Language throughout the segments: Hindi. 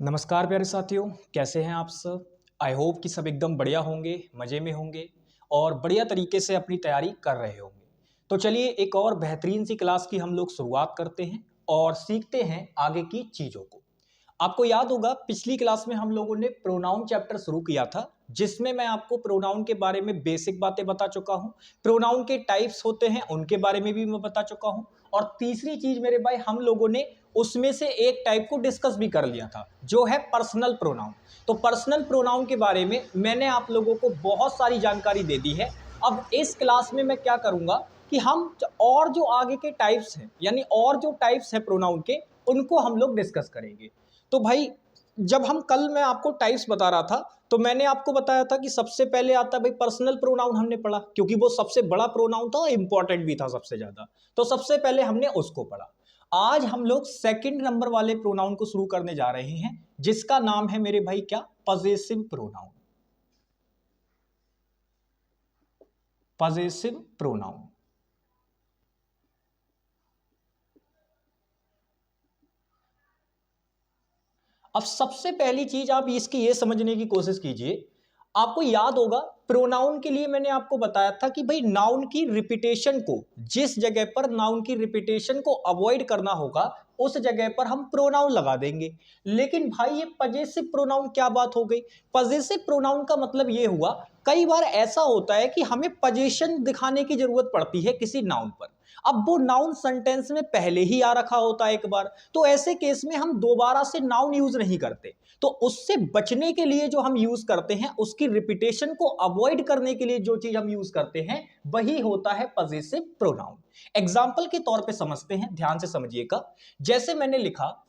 नमस्कार प्यारे साथियों, कैसे हैं आप सब। आई होप कि सब एकदम बढ़िया होंगे, मज़े में होंगे और बढ़िया तरीके से अपनी तैयारी कर रहे होंगे। तो चलिए एक और बेहतरीन सी क्लास की हम लोग शुरुआत करते हैं और सीखते हैं आगे की चीज़ों को। आपको याद होगा पिछली क्लास में हम लोगों ने प्रोनाउन चैप्टर शुरू किया था, जिसमें मैं आपको प्रोनाउन के बारे में बेसिक बातें बता चुका हूं। प्रोनाउन के टाइप्स होते हैं उनके बारे में भी मैं बता चुका हूं। और तीसरी चीज मेरे भाई हम लोगों ने उसमें से एक टाइप को डिस्कस भी कर लिया था, जो है पर्सनल प्रोनाउन। तो पर्सनल प्रोनाउन के बारे में मैंने आप लोगों को बहुत सारी जानकारी दे दी है। अब इस क्लास में मैं क्या करूंगा कि हम और जो आगे के टाइप्स हैं, यानी और जो टाइप्स हैं प्रोनाउन के, उनको हम लोग डिस्कस करेंगे। तो भाई जब हम कल मैं आपको टाइप्स बता रहा था, तो मैंने आपको बताया था कि सबसे पहले आता है भाई पर्सनल प्रोनाउन। हमने पढ़ा क्योंकि वो सबसे बड़ा प्रोनाउन था, इंपॉर्टेंट भी था सबसे ज्यादा, तो सबसे पहले हमने उसको पढ़ा। आज हम लोग सेकंड नंबर वाले प्रोनाउन को शुरू करने जा रहे हैं, जिसका नाम है मेरे भाई क्या, पजेसिव प्रोनाउन। Possessive pronoun. अब सबसे पहली चीज आप इसकी ये समझने की कोशिश कीजिए। आपको याद होगा प्रोनाउन के लिए मैंने आपको बताया था कि भाई नाउन की रिपीटेशन को, जिस जगह पर नाउन की रिपीटेशन को अवॉइड करना होगा उस जगह पर हम प्रोनाउन लगा देंगे। लेकिन भाई ये पजेसिव प्रोनाउन क्या बात हो गई। पजेसिव प्रोनाउन का मतलब ये हुआ, कई बार ऐसा होता है कि हमें पोजीशन दिखाने की जरूरत पड़ती है किसी नाउन पर। अब वो नाउन सेंटेंस में पहले ही आ रखा होता है एक बार, तो ऐसे केस में हम दोबारा से नाउन यूज नहीं करते। तो उससे बचने के लिए जो हम यूज करते हैं, उसकी रिपीटेशन को अवॉइड करने के लिए जो चीज हम यूज करते हैं, वही होता है पजेसिव प्रोनाउन। एग्जाम्पल के तौर पे समझते हैं, ध्यान से समझिएगा। जैसे मैंने लिखा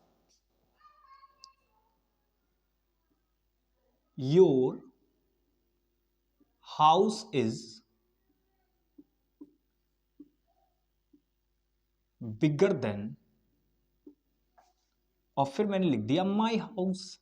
your house is bigger than, और फिर मैंने लिख दिया माई हाउस।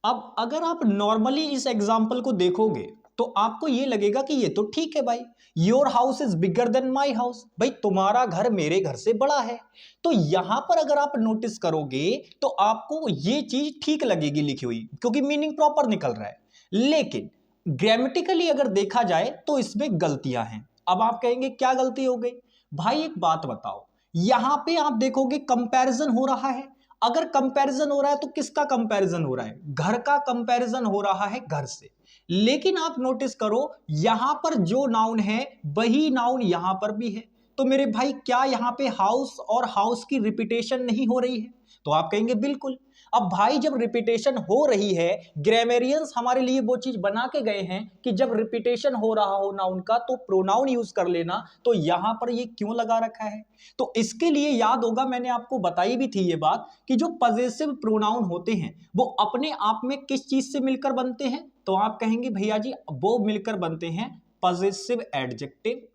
अब अगर आप नॉर्मली इस एग्जाम्पल को देखोगे तो आपको यह लगेगा कि ये तो ठीक है भाई, your house is bigger than my house, भाई तुम्हारा घर मेरे घर से बड़ा है। तो यहां पर अगर आप नोटिस करोगे तो आपको ये चीज ठीक लगेगी लिखी हुई, क्योंकि मीनिंग प्रॉपर निकल रहा है। लेकिन ग्रामेटिकली अगर देखा जाए तो इसमें गलतियां हैं। अब आप कहेंगे क्या गलती हो गई। भाई एक बात बताओ, यहां पे आप देखोगे कंपैरिजन हो रहा है। अगर कंपैरिजन हो रहा है तो किसका कंपैरिजन हो रहा है, घर का कंपैरिजन हो रहा है घर से। लेकिन आप नोटिस करो यहां पर जो नाउन है वही नाउन यहां पर भी है। तो मेरे भाई क्या यहां पे हाउस और हाउस की रिपीटेशन नहीं हो रही है। तो आप कहेंगे बिल्कुल। अब भाई जब रिपीटेशन हो रही है, ग्रामेरियंस हमारे लिए वो चीज बना के गए हैं कि जब रिपीटेशन हो रहा हो नाउन का तो प्रोनाउन यूज कर लेना, तो यहां पर ये क्यों लगा रखा है। तो इसके लिए याद होगा मैंने आपको बताई भी थी ये बात कि जो पजेसिव प्रोनाउन होते हैं वो अपने आप में किस चीज से मिलकर बनते हैं। तो आप कहेंगे भैया जी वो मिलकर बनते हैं पजेसिव एडजेक्टिव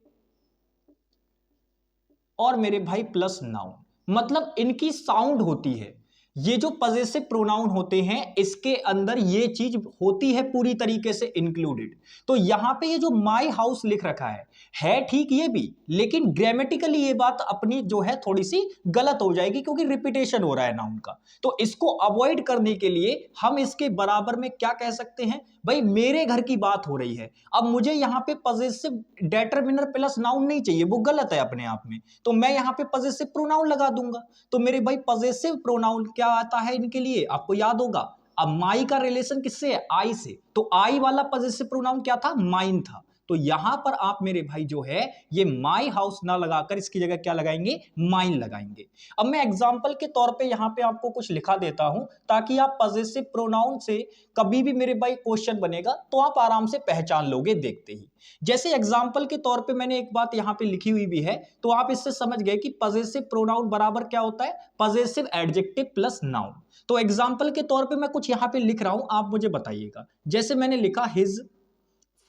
और मेरे भाई प्लस नाउन। मतलब इनकी साउंड होती है। ये जो पजेसिव प्रोनाउन होते हैं इसके अंदर ये चीज होती है पूरी तरीके से इंक्लूडेड। तो यहां पे ये जो माई हाउस लिख रखा है ठीक ये भी, लेकिन ग्रामेटिकली ये बात अपनी जो है थोड़ी सी गलत हो जाएगी, क्योंकि रिपीटेशन हो रहा है नाउन का। तो इसको अवॉइड करने के लिए हम इसके बराबर में क्या कह सकते हैं, भाई मेरे घर की बात हो रही है। अब मुझे यहां पे पजेसिव डेटरमिनर प्लस नाउन नहीं चाहिए, वो गलत है अपने आप में, तो मैं यहां पे पजेसिव प्रोनाउन लगा दूंगा। तो मेरे भाई पजेसिव प्रोनाउन क्या आता है इनके लिए, आपको याद होगा। अब माई का रिलेशन किससे है, आई से, तो आई वाला पजेसिव प्रोनाउन क्या था, माइन था। तो यहां पर आप मेरे भाई जो है ये माई हाउस ना लगाकर इसकी जगह क्या लगाएंगे, माइन लगाएंगे। अब मैं एग्जांपल के तौर पे यहां पे आपको कुछ लिखा देता हूं, ताकि आप पजेसिव प्रोनाउन से कभी भी मेरे भाई क्वेश्चन बनेगा तो आप आराम से पहचान लोगे देखते ही। जैसे एग्जांपल के तौर पे मैंने एक बात यहां पे लिखी हुई भी है, तो आप इससे समझ गए कि पजेसिव प्रोनाउन बराबर क्या होता है, पजेसिव एडजेक्टिव प्लस नाउन। तो एग्जांपल के तौर पे मैं कुछ यहां पे लिख रहा हूं, आप मुझे बताइएगा। जैसे मैंने लिखा हिज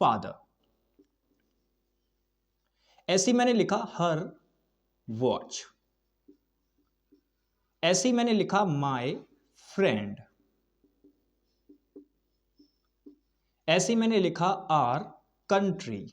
फादर, ऐसे मैंने लिखा हर वॉच, ऐसे मैंने लिखा माय फ्रेंड, ऐसे मैंने लिखा आर कंट्री,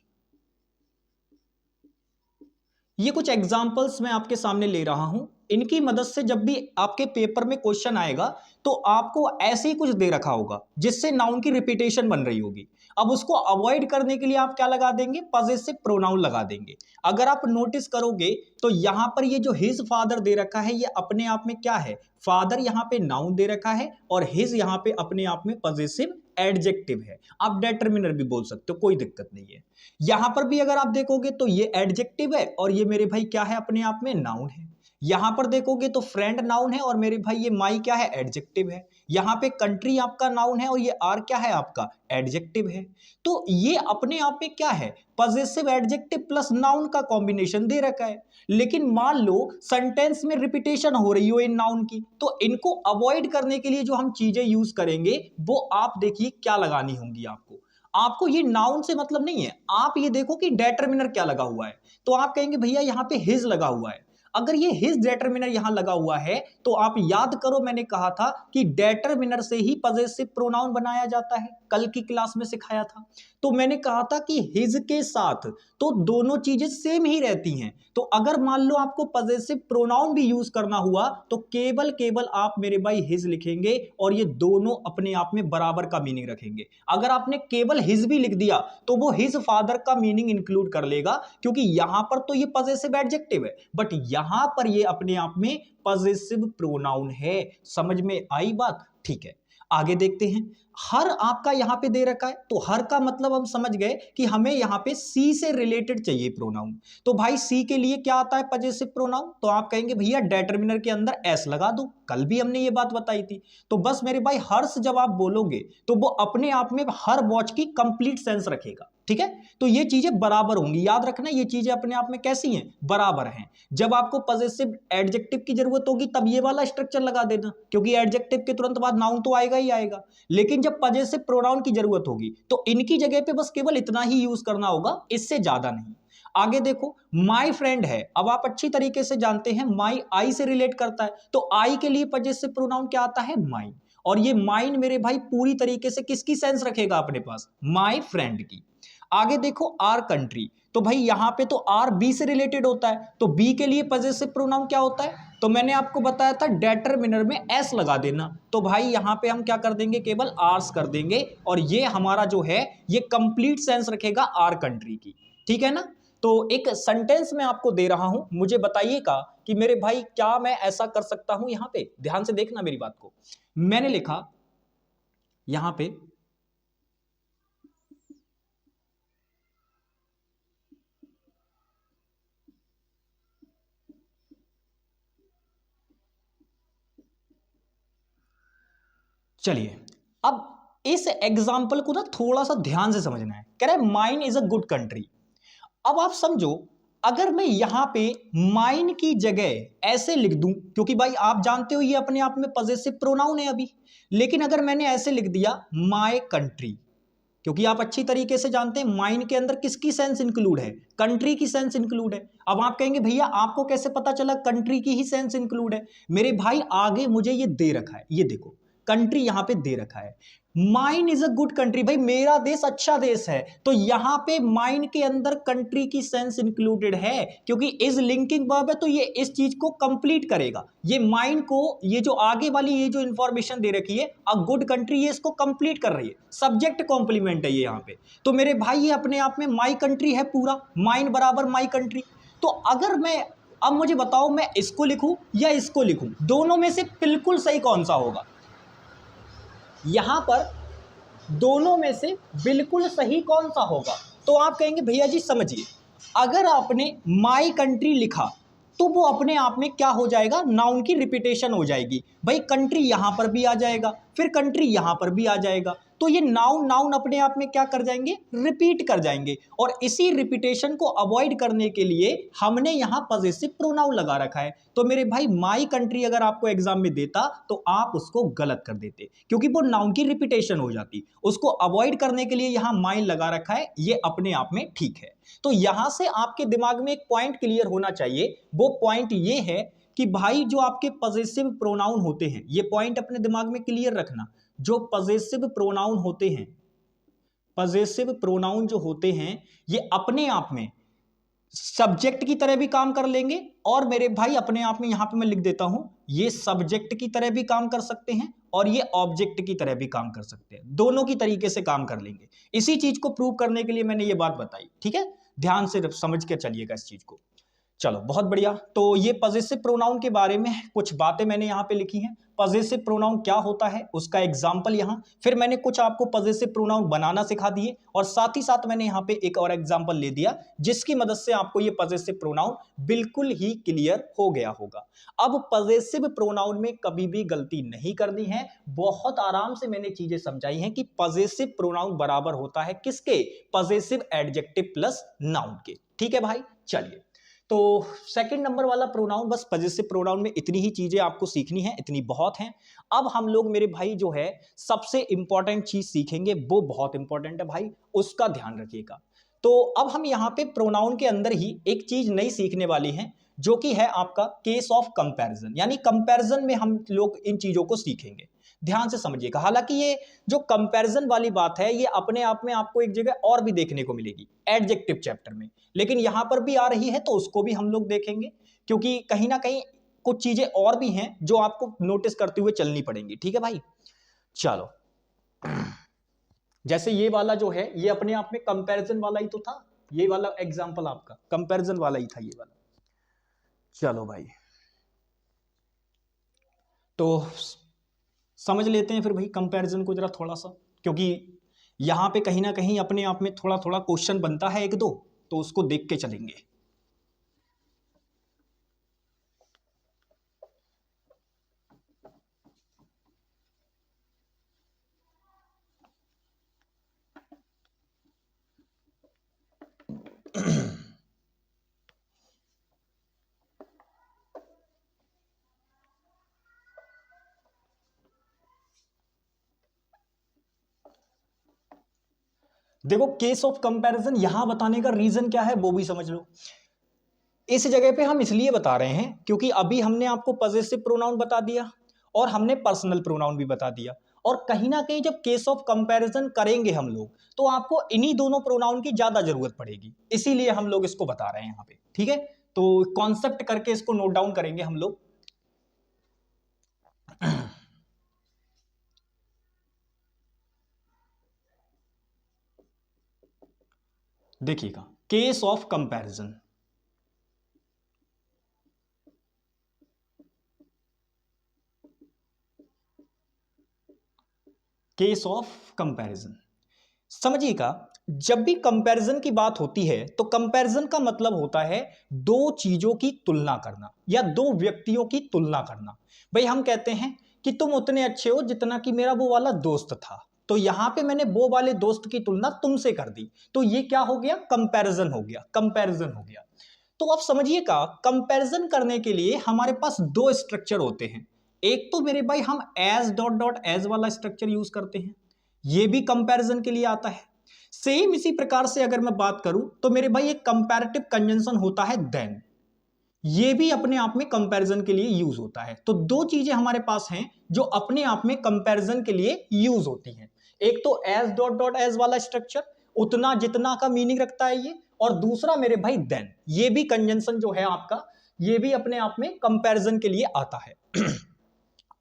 ये कुछ एग्जाम्पल्स मैं आपके सामने ले रहा हूं, इनकी मदद से जब भी आपके पेपर में क्वेश्चन आएगा तो आपको ऐसे ही कुछ दे रखा होगा जिससे नाउन की रिपीटेशन बन रही होगी। अब उसको अवॉइड करने के लिए आप क्या लगा देंगे, पजेसिव प्रोनाउन लगा देंगे। अगर आप नोटिस करोगे तो यहां पर ये जो हिज फादर दे रखा है ये अपने आप में क्या है, फादर यहां पे नाउन दे रखा है और हिज यहां पे अपने आप में पजेसिव एडजेक्टिव है। आप डेटरमिनर भी बोल सकते हो, कोई दिक्कत नहीं है। यहां पर भी अगर आप देखोगे तो ये एडजेक्टिव है और ये मेरे भाई क्या है, अपने आप में नाउन है। यहां पर देखोगे तो फ्रेंड नाउन है और मेरे भाई ये माई क्या है, एडजेक्टिव है। यहां पे कंट्री आपका नाउन है और ये आर क्या है, आपका एडजेक्टिव है। तो ये अपने आप में क्या है, पजेसिव एडजेक्टिव प्लस नाउन का कॉम्बिनेशन दे रखा है। लेकिन मान लो सेंटेंस में रिपीटेशन हो रही हो इन नाउन की, तो इनको अवॉइड करने के लिए जो हम चीजें यूज करेंगे वो आप देखिए क्या लगानी होंगी आपको। आपको ये नाउन से मतलब नहीं है, आप ये देखो कि डेटरमिनर क्या लगा हुआ है। तो आप कहेंगे भैया यहां पे हिज लगा हुआ है। अगर ये हिज डेटरमिनर यहां लगा हुआ है तो आप याद करो मैंने कहा था कि डेटरमिनर से ही पजेसिव प्रोनाउन बनाया जाता है, कल की क्लास में सिखाया था। तो मैंने कहा था कि हिज के साथ तो दोनों चीजें सेम ही रहती हैं। तो अगर मान लो आपको पजेसिव प्रोनाउन भी यूज करना हुआ तो केवल केवल आप मेरे भाई हिज लिखेंगे और ये दोनों अपने आप में बराबर का मीनिंग रखेंगे। अगर आपने केवल हिज भी लिख दिया तो वो हिज फादर का मीनिंग इंक्लूड कर लेगा, क्योंकि यहां पर तो ये पजेसिव एडजेक्टिव है बट यहां पर ये अपने आप में पजेसिव प्रोनाउन है। समझ में आई बात? ठीक है, आगे देखते हैं। हर आपका यहां पे दे रखा है, तो हर का मतलब हम समझ गए कि हमें यहां पे सी से रिलेटेड चाहिए प्रोनाउन। तो भाई सी के लिए क्या आता है पजेसिव प्रोनाउन, तो आप कहेंगे भैया डेटरमिनर के अंदर एस लगा दो, कल भी हमने ये बात बताई थी। तो बस मेरे भाई हर्ष जब आप बोलोगे तो वो अपने आप में हर वॉच की कंप्लीट सेंस रखेगा। ठीक है, तो ये चीजें बराबर होंगी, याद रखना ये चीजें अपने आप में कैसी हैं, बराबर हैं। जब आपको पजेसिव एडजेक्टिव की जरूरत होगी तब ये वाला स्ट्रक्चर लगा देना, क्योंकि एडजेक्टिव के तुरंत बाद नाउन तो आएगा ही आएगा। लेकिन जब पजेसिव प्रोनाउन की जरूरत होगी तो इनकी जगह पे बस केवल इतना ही यूज करना होगा, इससे ज्यादा नहीं। आगे देखो, माई फ्रेंड है। अब आप अच्छी तरीके से जानते हैं माई आई से रिलेट करता है, तो आई के लिए पजेसिव प्रोनाउन क्या आता है, माइन। और ये माइन मेरे भाई पूरी तरीके से किसकी सेंस रखेगा अपने पास, माई फ्रेंड की। आगे देखो आर कंट्री, तो भाई यहां पे तो आर बी से रिलेटेड होता है, तो बी के लिए पजेसिव प्रोनाउन क्या होता है, तो मैंने आपको बताया था डेटरमिनर में एस लगा देना। तो भाई यहां पे हम क्या कर देंगे, केवल आर्स कर देंगे और ये हमारा जो है ये कंप्लीट सेंस रखेगा आर कंट्री की। ठीक है ना। तो एक सेंटेंस मैं आपको दे रहा हूं, मुझे बताइएगा कि मेरे भाई क्या मैं ऐसा कर सकता हूं। यहां पे ध्यान से देखना मेरी बात को। मैंने लिखा यहां पे चलिए, अब इस एग्जाम्पल को ना थोड़ा सा ध्यान से समझना है। कह रहा है mine is a good country. अब आप समझो, अगर मैं यहां पे माइन की जगह ऐसे लिख दूं, क्योंकि भाई आप जानते हो ये अपने आप में पजेसिव प्रोनाउन है अभी, लेकिन अगर मैंने ऐसे लिख दिया माय कंट्री, क्योंकि आप अच्छी तरीके से जानते हैं माइन के अंदर किसकी सेंस इंक्लूड है, कंट्री की सेंस इंक्लूड है। अब आप कहेंगे भैया आपको कैसे पता चला कंट्री की ही सेंस इंक्लूड है। मेरे भाई आगे मुझे ये दे रखा है, ये देखो कंट्री यहां पे दे रखा है, mine is a good country, भाई मेरा देश अच्छा देश है। तो यहां पे माइन के अंदर कंट्री की सेंस इंक्लूडेड है, क्योंकि इज लिंकिंग वर्ब है तो ये इस चीज को कंप्लीट करेगा। ये माइन को, ये जो आगे वाली ये जो इंफॉर्मेशन दे रखी है अ गुड कंट्री, ये इसको कंप्लीट कर रही है, सब्जेक्ट कॉम्प्लीमेंट है ये यहां पे। तो मेरे भाई ये अपने आप में माई कंट्री है पूरा, माइन बराबर माई कंट्री। तो अगर मैं, अब मुझे बताओ मैं इसको लिखूं या इसको लिखूं, दोनों में से बिल्कुल सही कौन सा होगा। यहां पर दोनों में से बिल्कुल सही कौन सा होगा, तो आप कहेंगे भैया जी समझिए, अगर आपने माई कंट्री लिखा तो वो अपने आप में क्या हो जाएगा, नाउन की रिपीटेशन हो जाएगी। भाई कंट्री यहां पर भी आ जाएगा, फिर कंट्री यहां पर भी आ जाएगा, तो ये नाउन नाउन अपने आप में क्या कर जाएंगे, रिपीट कर जाएंगे। और इसी रिपीटेशन को अवॉइड करने के लिए हमने यहां पजेसिव प्रोनाउन लगा रखा है। तो मेरे भाई माई कंट्री अगर आपको एग्जाम में देता तो आप उसको गलत कर देते, क्योंकि वो नाउन की रिपीटेशन हो जाती। उसको अवॉइड करने के लिए यहां माइन लगा रखा है, ये अपने आप में ठीक है। तो यहां से आपके दिमाग में एक पॉइंट क्लियर होना चाहिए, वो पॉइंट ये है कि भाई जो आपके पजेसिव प्रोनाउन होते हैं, ये पॉइंट अपने दिमाग में क्लियर रखना, जो पजेसिव प्रोनाउन होते हैं, पजेसिव प्रोनाउन जो होते हैं ये अपने आप में सब्जेक्ट की तरह भी काम कर लेंगे और मेरे भाई अपने आप में यहां पे मैं लिख देता हूं, ये सब्जेक्ट की तरह भी काम कर सकते हैं और ये ऑब्जेक्ट की तरह भी काम कर सकते हैं, दोनों की तरीके से काम कर लेंगे। इसी चीज को प्रूव करने के लिए मैंने ये बात बताई, ठीक है, ध्यान से समझ के चलिएगा इस चीज को। चलो बहुत बढ़िया। तो ये पजेसिव प्रोनाउन के बारे में कुछ बातें मैंने यहाँ पे लिखी हैं। पजेसिव प्रोनाउन क्या होता है उसका एग्जाम्पल यहाँ, फिर मैंने कुछ आपको पजेसिव प्रोनाउन बनाना सिखा दिए और साथ ही साथ मैंने यहाँ पे एक और एग्जाम्पल ले दिया जिसकी मदद से आपको ये पजेसिव प्रोनाउन बिल्कुल ही क्लियर हो गया होगा। अब पजेसिव प्रोनाउन में कभी भी गलती नहीं करनी है, बहुत आराम से मैंने चीजें समझाई हैं कि पजेसिव प्रोनाउन बराबर होता है किसके, पजेसिव एडजेक्टिव प्लस नाउन के। ठीक है भाई, चलिए तो सेकंड नंबर वाला प्रोनाउन, बस पजेसिव प्रोनाउन में इतनी ही चीजें आपको सीखनी है, इतनी बहुत हैं। अब हम लोग मेरे भाई जो है सबसे इंपॉर्टेंट चीज सीखेंगे, वो बहुत इंपॉर्टेंट है भाई, उसका ध्यान रखिएगा। तो अब हम यहाँ पे प्रोनाउन के अंदर ही एक चीज नई सीखने वाली है जो कि है आपका केस ऑफ कंपैरिजन, यानी कंपैरिजन में हम लोग इन चीजों को सीखेंगे। ध्यान से समझिएगा, हालांकि ये जो कंपैरिजन वाली बात है ये अपने आप में आपको एक जगह और भी देखने को मिलेगी एडजेक्टिव चैप्टर में, लेकिन यहां पर भी आ रही है तो उसको भी हम लोग देखेंगे क्योंकि कहीं ना कहीं कुछ चीजें और भी हैं जो आपको नोटिस करते हुए चलनी पड़ेंगी। ठीक है भाई, चलो जैसे ये वाला जो है ये अपने आप में कंपैरिजन वाला ही तो था, ये वाला एग्जांपल आपका कंपैरिजन वाला ही था ये वाला। चलो भाई तो समझ लेते हैं फिर भाई कंपैरिजन को जरा थोड़ा सा, क्योंकि यहां पे कहीं ना कहीं अपने आप में थोड़ा थोड़ा क्वेश्चन बनता है एक दो, तो उसको देख के चलेंगे। देखो केस ऑफ कंपैरिजन यहां बताने का रीजन क्या है वो भी समझ लो। इस जगह पे हम इसलिए बता रहे हैं क्योंकि अभी हमने आपको पजेसिव प्रोनाउन बता दिया और हमने पर्सनल प्रोनाउन भी बता दिया, और कहीं ना कहीं जब केस ऑफ कंपैरिजन करेंगे हम लोग तो आपको इन्हीं दोनों प्रोनाउन की ज्यादा जरूरत पड़ेगी, इसीलिए हम लोग इसको बता रहे हैं यहां पे। ठीक है, तो कॉन्सेप्ट करके इसको नोट डाउन करेंगे हम लोग। देखिएगा case of comparison, case of comparison समझिएगा, जब भी कंपैरिजन की बात होती है तो कंपैरिजन का मतलब होता है दो चीजों की तुलना करना या दो व्यक्तियों की तुलना करना। भाई हम कहते हैं कि तुम उतने अच्छे हो जितना कि मेरा वो वाला दोस्त था, तो यहां पे मैंने वो वाले दोस्त की तुलना तुमसे कर दी, तो ये क्या हो गया, कंपैरिजन हो गया, कंपैरिजन हो गया। तो अब समझिएगा कंपैरिजन करने के लिए हमारे पास दो स्ट्रक्चर होते हैं। एक तो मेरे भाई हम एज डॉट डॉट एज वाला स्ट्रक्चर यूज करते हैं, ये भी कंपैरिजन के लिए आता है। सेम इसी प्रकार से अगर मैं बात करूं तो मेरे भाई एक कंपैरेटिव कंजंक्शन होता है देन, ये भी अपने आप में कंपैरिजन के लिए यूज होता है। तो दो चीजें हमारे पास हैं जो अपने आप में कंपैरिजन के लिए यूज होती हैं, एक तो एज डॉट डॉट एज वाला स्ट्रक्चर, उतना जितना का मीनिंग रखता है ये, और दूसरा मेरे भाई देन, ये भी कंजंक्शन जो है आपका, ये भी अपने आप में कंपैरिजन के लिए आता है।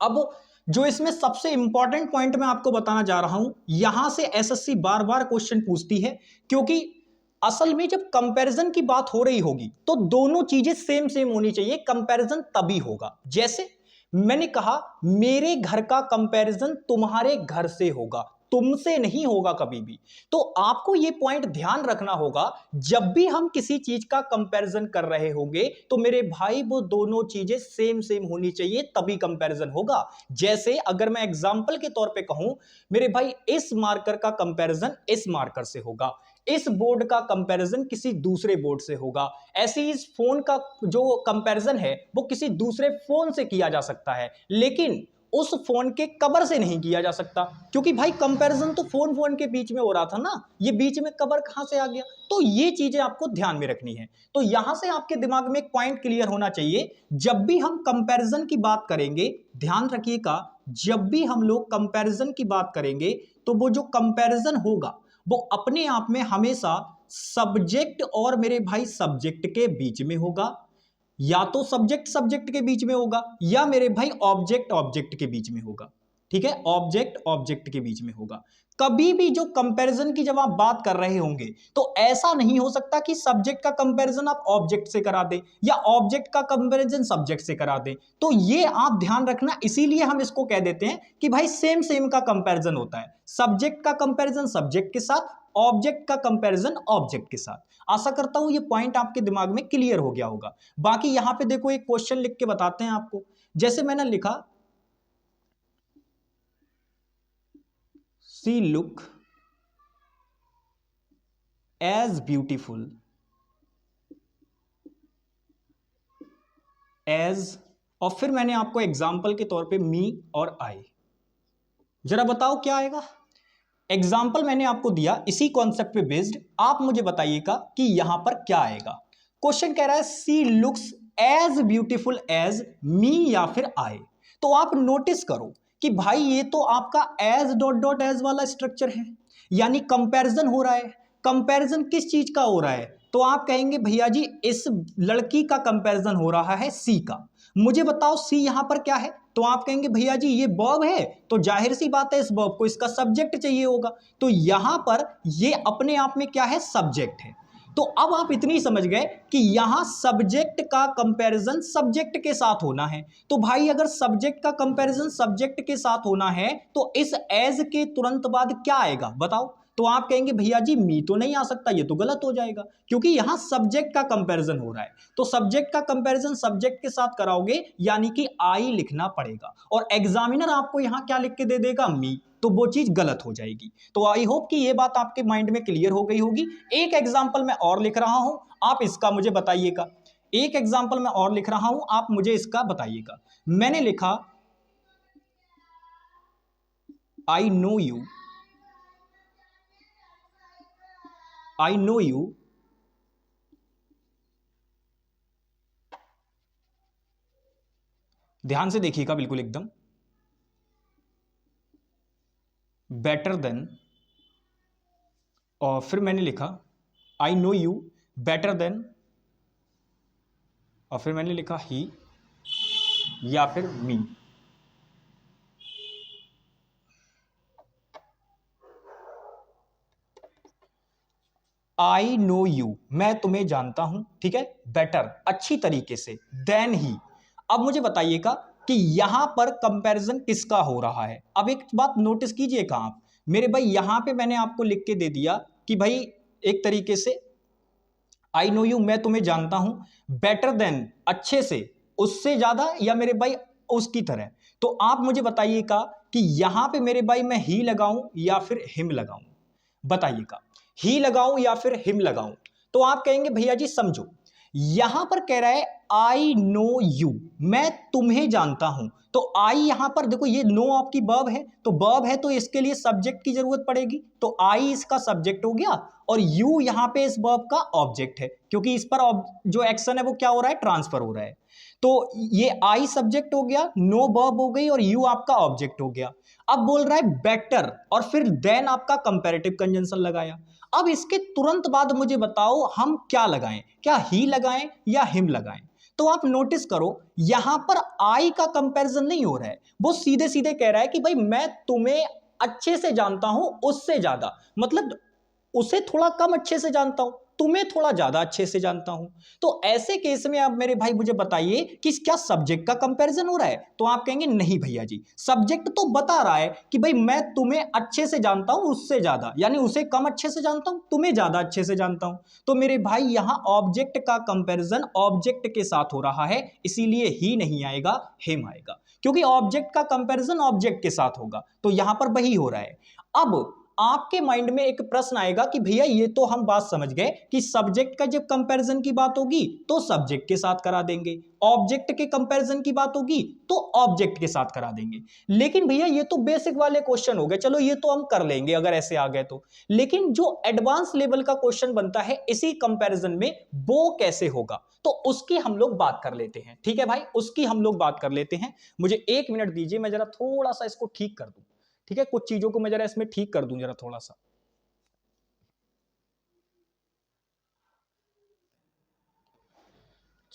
अब जो इसमें सबसे इंपॉर्टेंट पॉइंट मैं आपको बताना जा रहा हूं, यहां से एसएससी बार बार क्वेश्चन पूछती है, क्योंकि असल में जब कंपैरिजन की बात हो रही होगी तो दोनों चीजें सेम सेम होनी चाहिए, कंपैरिजन तभी होगा। जैसे मैंने कहा मेरे घर का कंपैरिजन तुम्हारे घर से होगा, तुमसे नहीं होगा कभी भी। तो आपको यह पॉइंट ध्यान रखना होगा, जब भी हम किसी चीज का कंपैरिजन कर रहे होंगे तो मेरे भाई वो दोनों चीजें सेम सेम होनी चाहिए तभी कंपैरिजन होगा। जैसे अगर मैं एग्जांपल के तौर पे कहूं, मेरे भाई इस मार्कर का कंपैरिजन इस मार्कर से होगा, इस बोर्ड का कंपैरिजन किसी दूसरे बोर्ड से होगा, ऐसे ही इस फोन का जो कंपैरिजन है वो किसी दूसरे फोन से किया जा सकता है, लेकिन उस फोन के कवर से नहीं किया जा सकता, क्योंकि भाई कंपैरिजन तो फोन फोन के बीच में हो रहा था ना, ये बीच में कवर कहां से आ गया। तो ये चीजें आपको ध्यान में रखनी है। तो यहां से आपके दिमाग में एक पॉइंट क्लियर होना चाहिए, जब भी हम कंपैरिजन की बात करेंगे, ध्यान रखिएगा, जब भी हम लोग कंपैरिजन की बात करेंगे तो वो जो कंपैरिजन होगा वो अपने आप में हमेशा सब्जेक्ट और मेरे भाई सब्जेक्ट के बीच में होगा, या तो सब्जेक्ट सब्जेक्ट के बीच में होगा, या मेरे भाई ऑब्जेक्ट ऑब्जेक्ट के बीच में होगा। ठीक है, ऑब्जेक्ट ऑब्जेक्ट के बीच में होगा। कभी भी जो कंपैरिजन की जब आप बात कर रहे होंगे तो ऐसा नहीं हो सकता कि सब्जेक्ट का कंपैरिजन आप ऑब्जेक्ट से करा दें या ऑब्जेक्ट का कंपैरिजन सब्जेक्ट से करा दें। तो ये आप ध्यान रखना, इसीलिए हम इसको कह देते हैं कि भाई सेम सेम का कंपैरिजन होता है। सब्जेक्ट का कंपैरिजन सब्जेक्ट के साथ, ऑब्जेक्ट का कंपैरिजन ऑब्जेक्ट के साथ। आशा करता हूं ये पॉइंट आपके दिमाग में क्लियर हो गया होगा। बाकी यहां पे देखो एक क्वेश्चन लिख के बताते हैं आपको। जैसे मैंने लिखा, see look as beautiful as, और फिर मैंने आपको एग्जाम्पल के तौर पे मी और आई। जरा बताओ क्या आएगा। एग्जाम्पल मैंने आपको दिया इसी कॉन्सेप्ट पे बेस्ड, आप मुझे बताइएगा कि यहां पर क्या आएगा। क्वेश्चन कह रहा है सी लुक्स एज ब्यूटीफुल एज मी या फिर आई। तो आप नोटिस करो कि भाई ये तो आपका एज डॉट डॉट एज वाला स्ट्रक्चर है, यानी कंपैरिजन हो रहा है। कंपैरिजन किस चीज का हो रहा है? तो आप कहेंगे भैया जी इस लड़की का कंपैरिजन हो रहा है सी का। मुझे बताओ सी यहां पर क्या है? तो आप कहेंगे भैया जी ये वर्ब है, तो जाहिर सी बात है इस वर्ब को इसका सब्जेक्ट चाहिए होगा। तो यहां पर ये अपने आप में क्या है? सब्जेक्ट है। तो अब आप इतनी समझ गए कि यहां सब्जेक्ट का कंपैरिजन सब्जेक्ट के साथ होना है। तो भाई अगर सब्जेक्ट का कंपैरिजन सब्जेक्ट के साथ होना है तो इस एज के तुरंत बाद क्या आएगा बताओ? तो आप कहेंगे भैया जी मी तो नहीं आ सकता, ये तो गलत हो जाएगा क्योंकि यहां सब्जेक्ट का कंपैरिजन हो रहा है। तो सब्जेक्ट का कंपैरिजन सब्जेक्ट के साथ कराओगे यानी कि आई लिखना पड़ेगा, और एग्जामिनर आपको यहां क्या लिख के दे देगा? मी। तो वो चीज गलत हो जाएगी। तो आई होप कि ये बात आपके माइंड में क्लियर हो गई होगी। एक एग्जाम्पल मैं और लिख रहा हूं, आप इसका मुझे बताइएगा। एक एग्जाम्पल मैं और लिख रहा हूं, आप मुझे इसका बताइएगा। मैंने लिखा I know you, I know you ध्यान से देखिएगा बिल्कुल एकदम, बेटर देन, और फिर मैंने लिखा I know you better than, और फिर मैंने लिखा ही या फिर मी। आई नो यू, मैं तुम्हें जानता हूं, ठीक है, बेटर अच्छी तरीके से, देन ही। अब मुझे बताइएगा कि यहां पर कंपैरिजन किसका हो रहा है। अब एक बात नोटिस कीजिएगा आप मेरे भाई, यहां पे मैंने आपको लिख के दे दिया कि भाई एक तरीके से आई नो यू मैं तुम्हें जानता हूं, बेटर देन अच्छे से, उससे ज्यादा, या मेरे भाई उसकी तरह। तो आप मुझे बताइएगा कि यहां पे मेरे भाई मैं ही लगाऊं या फिर हिम लगाऊं, बताइएगा। ही लगाऊं या फिर हिम लगाऊं? तो आप कहेंगे भैया जी समझो, यहां पर कह रहा है आई नो यू मैं तुम्हें जानता हूं। तो आई यहां पर देखो, ये नो आपकी वर्ब है, तो वर्ब है तो इसके लिए सब्जेक्ट की जरूरत पड़ेगी, तो आई इसका सब्जेक्ट हो गया, और यू यहां पे इस वर्ब का ऑब्जेक्ट है क्योंकि इस पर जो एक्शन है वो क्या हो रहा है? ट्रांसफर हो रहा है। तो ये आई सब्जेक्ट हो गया, नो वर्ब हो गई, और यू आपका ऑब्जेक्ट हो गया। अब बोल रहा है बेटर, और फिर देन आपका कंपैरेटिव कंजंक्शन लगाया। अब इसके तुरंत बाद मुझे बताओ हम क्या लगाएं, क्या ही लगाएं या हिम लगाएं? तो आप नोटिस करो यहां पर आई का कंपैरिजन नहीं हो रहा है, वो सीधे सीधे कह रहा है कि भाई मैं तुम्हें अच्छे से जानता हूं उससे ज्यादा, मतलब उसे थोड़ा कम अच्छे से जानता हूं, तुम्हें थोड़ा ज्यादा अच्छे से जानता हूं। तो ऐसे केस में आप मेरे भाई मुझे बताइए कि क्या सब्जेक्ट का कंपैरिजन हो रहा है? तो आप कहेंगे नहीं भैया जी, सब्जेक्ट तो बता रहा है कि भाई मैं तुम्हें अच्छे से जानता हूं उससे ज्यादा, यानी उसे कम अच्छे से जानता हूं, तुम्हें ज्यादा अच्छे से जानता हूं। तो मेरे भाई यहां ऑब्जेक्ट का कंपैरिजन ऑब्जेक्ट के साथ हो रहा है, इसीलिए ही नहीं आएगा, हिम आएगा, क्योंकि ऑब्जेक्ट का कंपैरिजन ऑब्जेक्ट के साथ होगा। तो यहां पर वही हो रहा है। अब आपके माइंड में एक प्रश्न आएगा कि भैया ये तो हम बात समझ गए कि सब्जेक्ट का जब कंपैरिजन की बात होगी तो सब्जेक्ट के साथ करा देंगे, ऑब्जेक्ट के कंपैरिजन की बात होगी तो ऑब्जेक्ट के साथ करा देंगे। लेकिन भैया ये तो बेसिक वाले क्वेश्चन हो गए, चलो ये तो हम कर लेंगे अगर ऐसे आ गए तो। लेकिन जो एडवांस लेवल का क्वेश्चन बनता है इसी कंपैरिजन में, वो कैसे होगा? तो उसकी हम लोग बात कर लेते हैं, ठीक है भाई, उसकी हम लोग बात कर लेते हैं। मुझे 1 मिनट दीजिए, मैं जरा थोड़ा सा इसको ठीक कर दूं, ठीक है, कुछ चीजों को मैं जरा इसमें ठीक कर दूं जरा थोड़ा सा।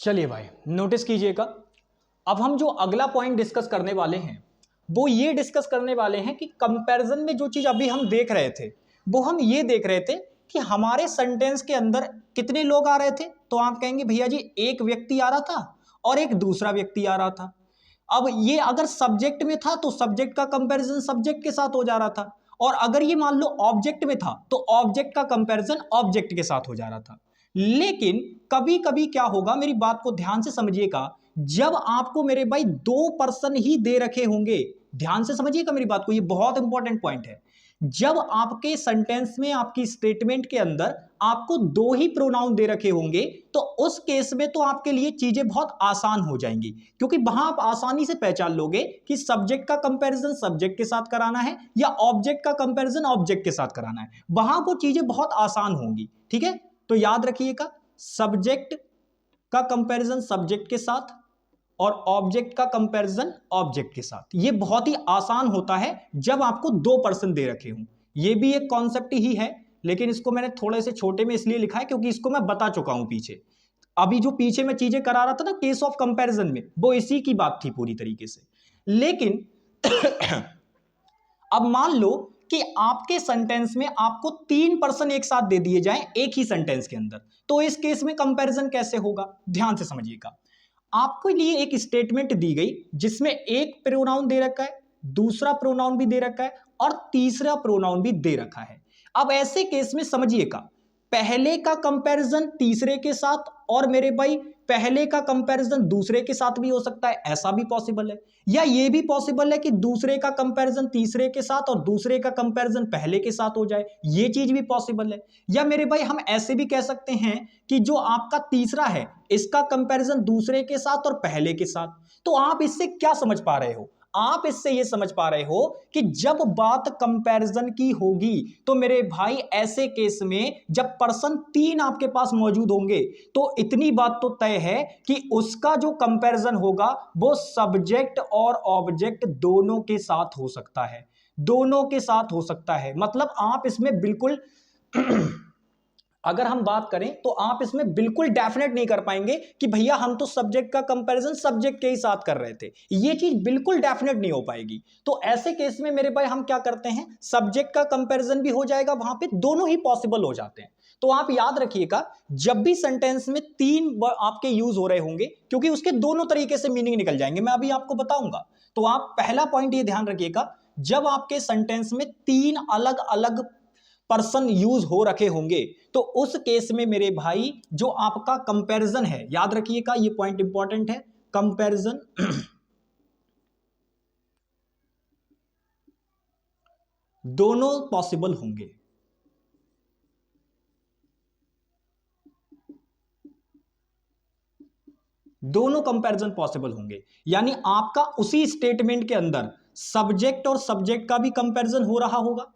चलिए भाई नोटिस कीजिएगा, अब हम जो अगला पॉइंट डिस्कस करने वाले हैं वो ये डिस्कस करने वाले हैं कि कंपैरिजन में जो चीज अभी हम देख रहे थे वो हम ये देख रहे थे कि हमारे सेंटेंस के अंदर कितने लोग आ रहे थे। तो आप कहेंगे भैया जी एक व्यक्ति आ रहा था और एक दूसरा व्यक्ति आ रहा था। अब ये अगर सब्जेक्ट में था तो सब्जेक्ट का कंपैरिजन सब्जेक्ट के साथ हो जा रहा था, और अगर ये मान लो ऑब्जेक्ट में था तो ऑब्जेक्ट का कंपैरिजन ऑब्जेक्ट के साथ हो जा रहा था। लेकिन कभी कभी क्या होगा, मेरी बात को ध्यान से समझिएगा, जब आपको मेरे भाई दो पर्सन ही दे रखे होंगे, ध्यान से समझिएगा मेरी बात को, ये बहुत इंपॉर्टेंट पॉइंट है। जब आपके सेंटेंस में आपकी स्टेटमेंट के अंदर आपको दो ही प्रोनाउन दे रखे होंगे तो उस केस में तो आपके लिए चीजें बहुत आसान हो जाएंगी, क्योंकि वहां आप आसानी से पहचान लोगे कि सब्जेक्ट का कंपैरिजन सब्जेक्ट के साथ कराना है या ऑब्जेक्ट का कंपैरिजन ऑब्जेक्ट के साथ कराना है। वहां वो चीजें बहुत आसान होंगी। ठीक है, तो याद रखिएगा, सब्जेक्ट का कंपैरिजन सब्जेक्ट के साथ और ऑब्जेक्ट का कंपैरिजन ऑब्जेक्ट के साथ, ये बहुत ही आसान होता है जब आपको दो पर्सन दे रखे हों। ये भी एक कॉन्सेप्ट ही है, लेकिन इसको मैंने थोड़े से छोटे में इसलिए लिखा है क्योंकि इसको मैं बता चुका हूं पीछे। अभी जो पीछे मैं चीजें करा रहा था ना केस ऑफ कंपैरिजन में, वो इसी की बात थी पूरी तरीके से। लेकिन अब मान लो कि आपके सेंटेंस में आपको तीन पर्सन एक साथ दे दिए जाएं एक ही सेंटेंस के अंदर, तो इस केस में कंपैरिजन कैसे होगा, ध्यान से समझिएगा। आपके लिए एक स्टेटमेंट दी गई जिसमें एक प्रोनाउन दे रखा है, दूसरा प्रोनाउन भी दे रखा है और तीसरा प्रोनाउन भी दे रखा है। अब ऐसे केस में समझिएगा, पहले का कंपैरिजन तीसरे के साथ और मेरे भाई पहले का कंपैरिजन दूसरे के साथ भी हो सकता है, ऐसा भी पॉसिबल है। या ये भी पॉसिबल है कि दूसरे का कंपैरिजन तीसरे के साथ और दूसरे का कंपैरिजन पहले के साथ हो जाए, ये चीज भी पॉसिबल है। या मेरे भाई हम ऐसे भी कह सकते हैं कि जो आपका तीसरा है इसका कंपैरिजन दूसरे के साथ और पहले के साथ। तो आप इससे क्या समझ पा रहे हो, आप इससे ये समझ पा रहे हो कि जब बात कंपैरिजन की होगी तो मेरे भाई ऐसे केस में जब पर्सन तीन आपके पास मौजूद होंगे तो इतनी बात तो तय है कि उसका जो कंपैरिजन होगा वो सब्जेक्ट और ऑब्जेक्ट दोनों के साथ हो सकता है, दोनों के साथ हो सकता है। मतलब आप इसमें बिल्कुल अगर हम बात करें तो आप इसमें बिल्कुल डेफिनेट नहीं कर पाएंगे कि भैया हम तो सब्जेक्ट का कंपैरिजन सब्जेक्ट के ही साथ कर रहे थे, ये चीज बिल्कुल डेफिनेट नहीं हो पाएगी। तो ऐसे केस में मेरे भाई हम क्या करते हैं, सब्जेक्ट का कंपैरिजन भी हो जाएगा, वहां पे दोनों ही पॉसिबल हो जाते हैं। तो आप याद रखिएगा, जब भी सेंटेंस में तीन आपके यूज हो रहे होंगे, क्योंकि उसके दोनों तरीके से मीनिंग निकल जाएंगे, मैं अभी आपको बताऊंगा। तो आप पहला पॉइंट ये ध्यान रखिएगा, जब आपके सेंटेंस में तीन अलग अलग पर्सन यूज हो रखे होंगे तो उस केस में मेरे भाई जो आपका कंपैरिजन है, याद रखिएगा ये पॉइंट इंपॉर्टेंट है, कंपैरिजन दोनों पॉसिबल होंगे। दोनों कंपैरिजन पॉसिबल होंगे, यानी आपका उसी स्टेटमेंट के अंदर सब्जेक्ट और सब्जेक्ट का भी कंपैरिजन हो रहा होगा,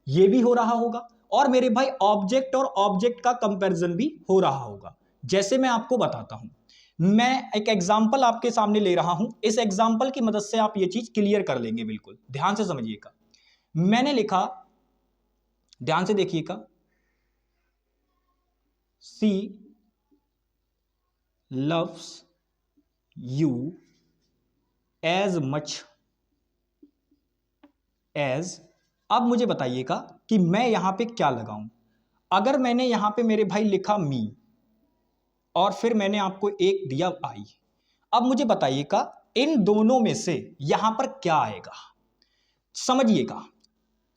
ये भी हो रहा होगा, और मेरे भाई ऑब्जेक्ट और ऑब्जेक्ट का कंपैरिजन भी हो रहा होगा। जैसे मैं आपको बताता हूं, मैं एक एग्जांपल आपके सामने ले रहा हूं, इस एग्जांपल की मदद से आप ये चीज क्लियर कर लेंगे। बिल्कुल ध्यान से समझिएगा, मैंने लिखा, ध्यान से देखिएगा, she loves you as much as. अब मुझे बताइएगा कि मैं यहां पे क्या लगाऊं। अगर मैंने यहां पे मेरे भाई लिखा मी और फिर मैंने आपको एक दिया आई, अब मुझे बताइएगा इन दोनों में से यहां पर क्या आएगा। समझिएगा,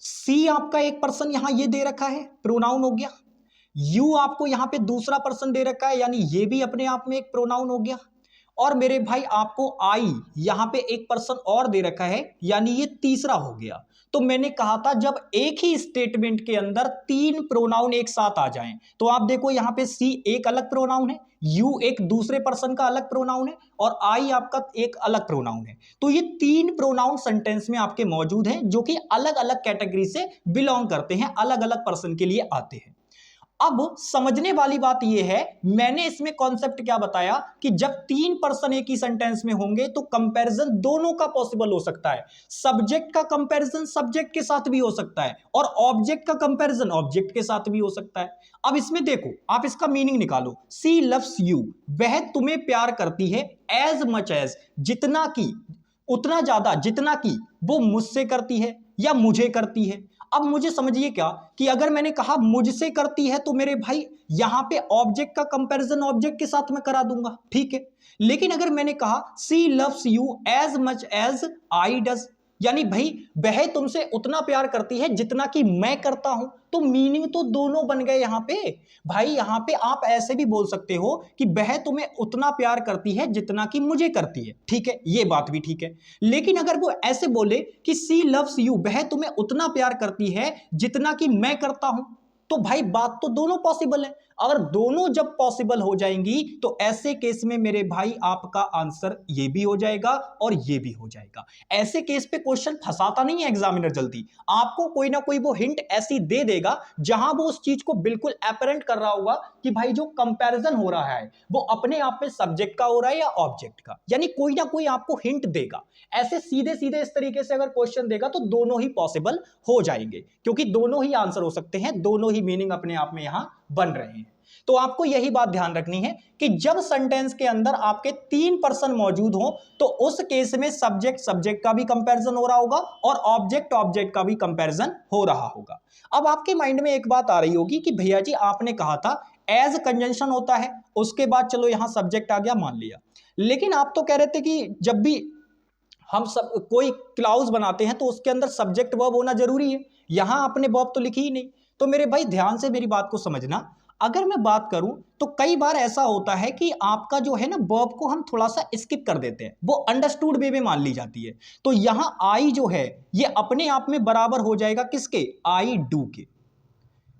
सी आपका एक पर्सन यहां ये दे रखा है, प्रोनाउन हो गया। यू आपको यहां पे दूसरा पर्सन दे रखा है, यानी ये भी अपने आप में एक प्रोनाउन हो गया। और मेरे भाई आपको आई यहां पे एक पर्सन और दे रखा है, यानी ये तीसरा हो गया। तो मैंने कहा था जब एक ही स्टेटमेंट के अंदर तीन प्रोनाउन एक साथ आ जाएं, तो आप देखो यहां पे सी एक अलग प्रोनाउन है, यू एक दूसरे पर्सन का अलग प्रोनाउन है और आई आपका एक अलग प्रोनाउन है। तो ये तीन प्रोनाउन सेंटेंस में आपके मौजूद हैं जो कि अलग अलग कैटेगरी से बिलोंग करते हैं, अलग अलग पर्सन के लिए आते हैं। अब समझने वाली बात यह है, मैंने इसमें कॉन्सेप्ट क्या बताया कि जब 3 पर्सन एक ही सेंटेंस में होंगे तो कंपैरिजन दोनों का पॉसिबल हो सकता है। सब्जेक्ट का कंपैरिजन सब्जेक्ट के साथ भी हो सकता है और ऑब्जेक्ट का कंपैरिजन ऑब्जेक्ट के साथ भी हो सकता है। अब इसमें देखो, आप इसका मीनिंग निकालो। सी लव्स यू, वह तुम्हें प्यार करती है, एज मच एज, जितना की, उतना ज्यादा जितना की वो मुझसे करती है या मुझे करती है। अब मुझे समझिए क्या कि अगर मैंने कहा मुझसे करती है तो मेरे भाई यहां पे ऑब्जेक्ट का कंपैरिजन ऑब्जेक्ट के साथ में करा दूंगा, ठीक है। लेकिन अगर मैंने कहा she loves you as much as I does, यानी भाई वह तुमसे उतना प्यार करती है जितना कि मैं करता हूं, तो मीनिंग तो दोनों बन गए यहां पे। भाई यहां पे आप ऐसे भी बोल सकते हो कि वह तुम्हें उतना प्यार करती है जितना कि मुझे करती है, ठीक है, ये बात भी ठीक है। लेकिन अगर वो ऐसे बोले कि सी लव्स यू, वह तुम्हें उतना प्यार करती है जितना कि मैं करता हूं, तो भाई बात तो दोनों पॉसिबल है। अगर दोनों जब पॉसिबल हो जाएंगी तो ऐसे केस में मेरे भाई आपका आंसर ये भी हो जाएगा और ये भी हो जाएगा। ऐसे केस पे क्वेश्चन फंसाता नहीं है एग्जामिनर जल्दी, आपको कोई ना कोई वो हिंट ऐसी दे देगा जहां वो उस चीज को बिल्कुल एपरेंट कर रहा होगा कि भाई जो कंपैरिजन हो रहा है वो अपने आप में सब्जेक्ट का हो रहा है या ऑब्जेक्ट का, यानी कोई ना कोई आपको हिंट देगा। ऐसे सीधे सीधे इस तरीके से अगर क्वेश्चन देगा तो दोनों ही पॉसिबल हो जाएंगे, क्योंकि दोनों ही आंसर हो सकते हैं, दोनों ही मीनिंग अपने आप में यहां बन रहे हैं। तो आपको यही बात ध्यान रखनी है कि जब सेंटेंस के अंदर आपके 3 पर्सन मौजूद हो तो उस केस में सब्जेक्ट सब्जेक्ट का भी कंपैरिजन हो रहा होगा और ऑब्जेक्ट ऑब्जेक्ट का भी कंपैरिजन हो रहा होगा। अब आपके माइंड में एक बात आ रही होगी कि भैया जी आपने कहा था एज कंजंक्शन होता है, उसके बाद चलो यहां सब्जेक्ट आ गया, मान लिया, लेकिन आप तो कह रहे थे कि जब भी हम सब कोई क्लाउज बनाते हैं तो उसके अंदर सब्जेक्ट वर्ब होना जरूरी है, यहां आपने वर्ब तो लिखी ही नहीं। तो मेरे भाई ध्यान से मेरी बात को समझना, अगर मैं बात करूं तो कई बार ऐसा होता है कि आपका जो है ना वर्ब को हम थोड़ा सा स्किप कर देते हैं, वो अंडरस्टूड वे में मान ली जाती है। तो यहां आई जो है ये अपने आप में बराबर हो जाएगा किसके, आई डू के,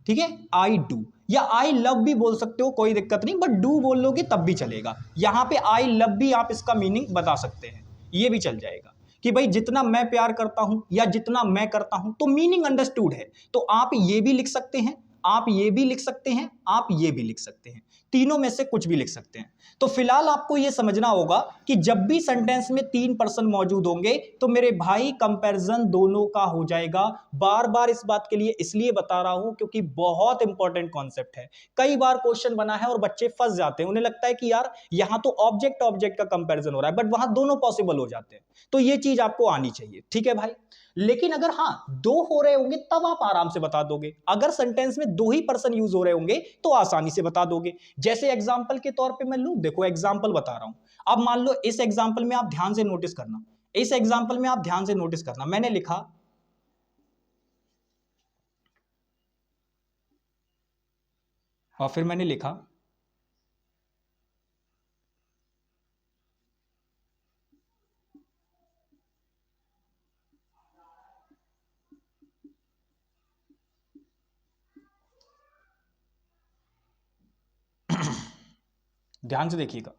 ठीक है, आई डू, या आई लव भी बोल सकते हो, कोई दिक्कत नहीं, बट डू बोल लोगे तब भी चलेगा। यहां पे आई लव भी आप इसका मीनिंग बता सकते हैं, ये भी चल जाएगा कि भाई जितना मैं प्यार करता हूं या जितना मैं करता हूं, तो मीनिंग अंडरस्टूड है। तो आप ये भी लिख सकते हैं, आप ये भी लिख सकते हैं, आप ये भी लिख सकते हैं, तीनों में से कुछ भी लिख सकते हैं। तो फिलहाल आपको यह समझना होगा कि जब भी सेंटेंस में 3 पर्सन मौजूद होंगे तो मेरे भाई कंपैरिजन दोनों का हो जाएगा। बार बार इस बात के लिए इसलिए बता रहा हूं क्योंकि बहुत इंपॉर्टेंट कॉन्सेप्ट है। कई बार क्वेश्चन बना है और बच्चे फंस जाते हैं, उन्हें लगता है कि यार यहां तो ऑब्जेक्ट ऑब्जेक्ट का कंपैरिजन हो रहा है, बट वहां दोनों पॉसिबल हो जाते हैं। तो यह चीज आपको आनी चाहिए, ठीक है भाई। लेकिन अगर हां दो हो रहे होंगे तब आप आराम से बता दोगे, अगर सेंटेंस में 2 ही पर्सन यूज हो रहे होंगे तो आसानी से बता दोगे। जैसे एग्जांपल के तौर पे मैं लूं, देखो एग्जांपल बता रहा हूं। अब मान लो इस एग्जांपल में आप ध्यान से नोटिस करना, इस एग्जांपल में आप ध्यान से नोटिस करना, मैंने लिखा और फिर मैंने लिखा ध्यान से देखिएगा,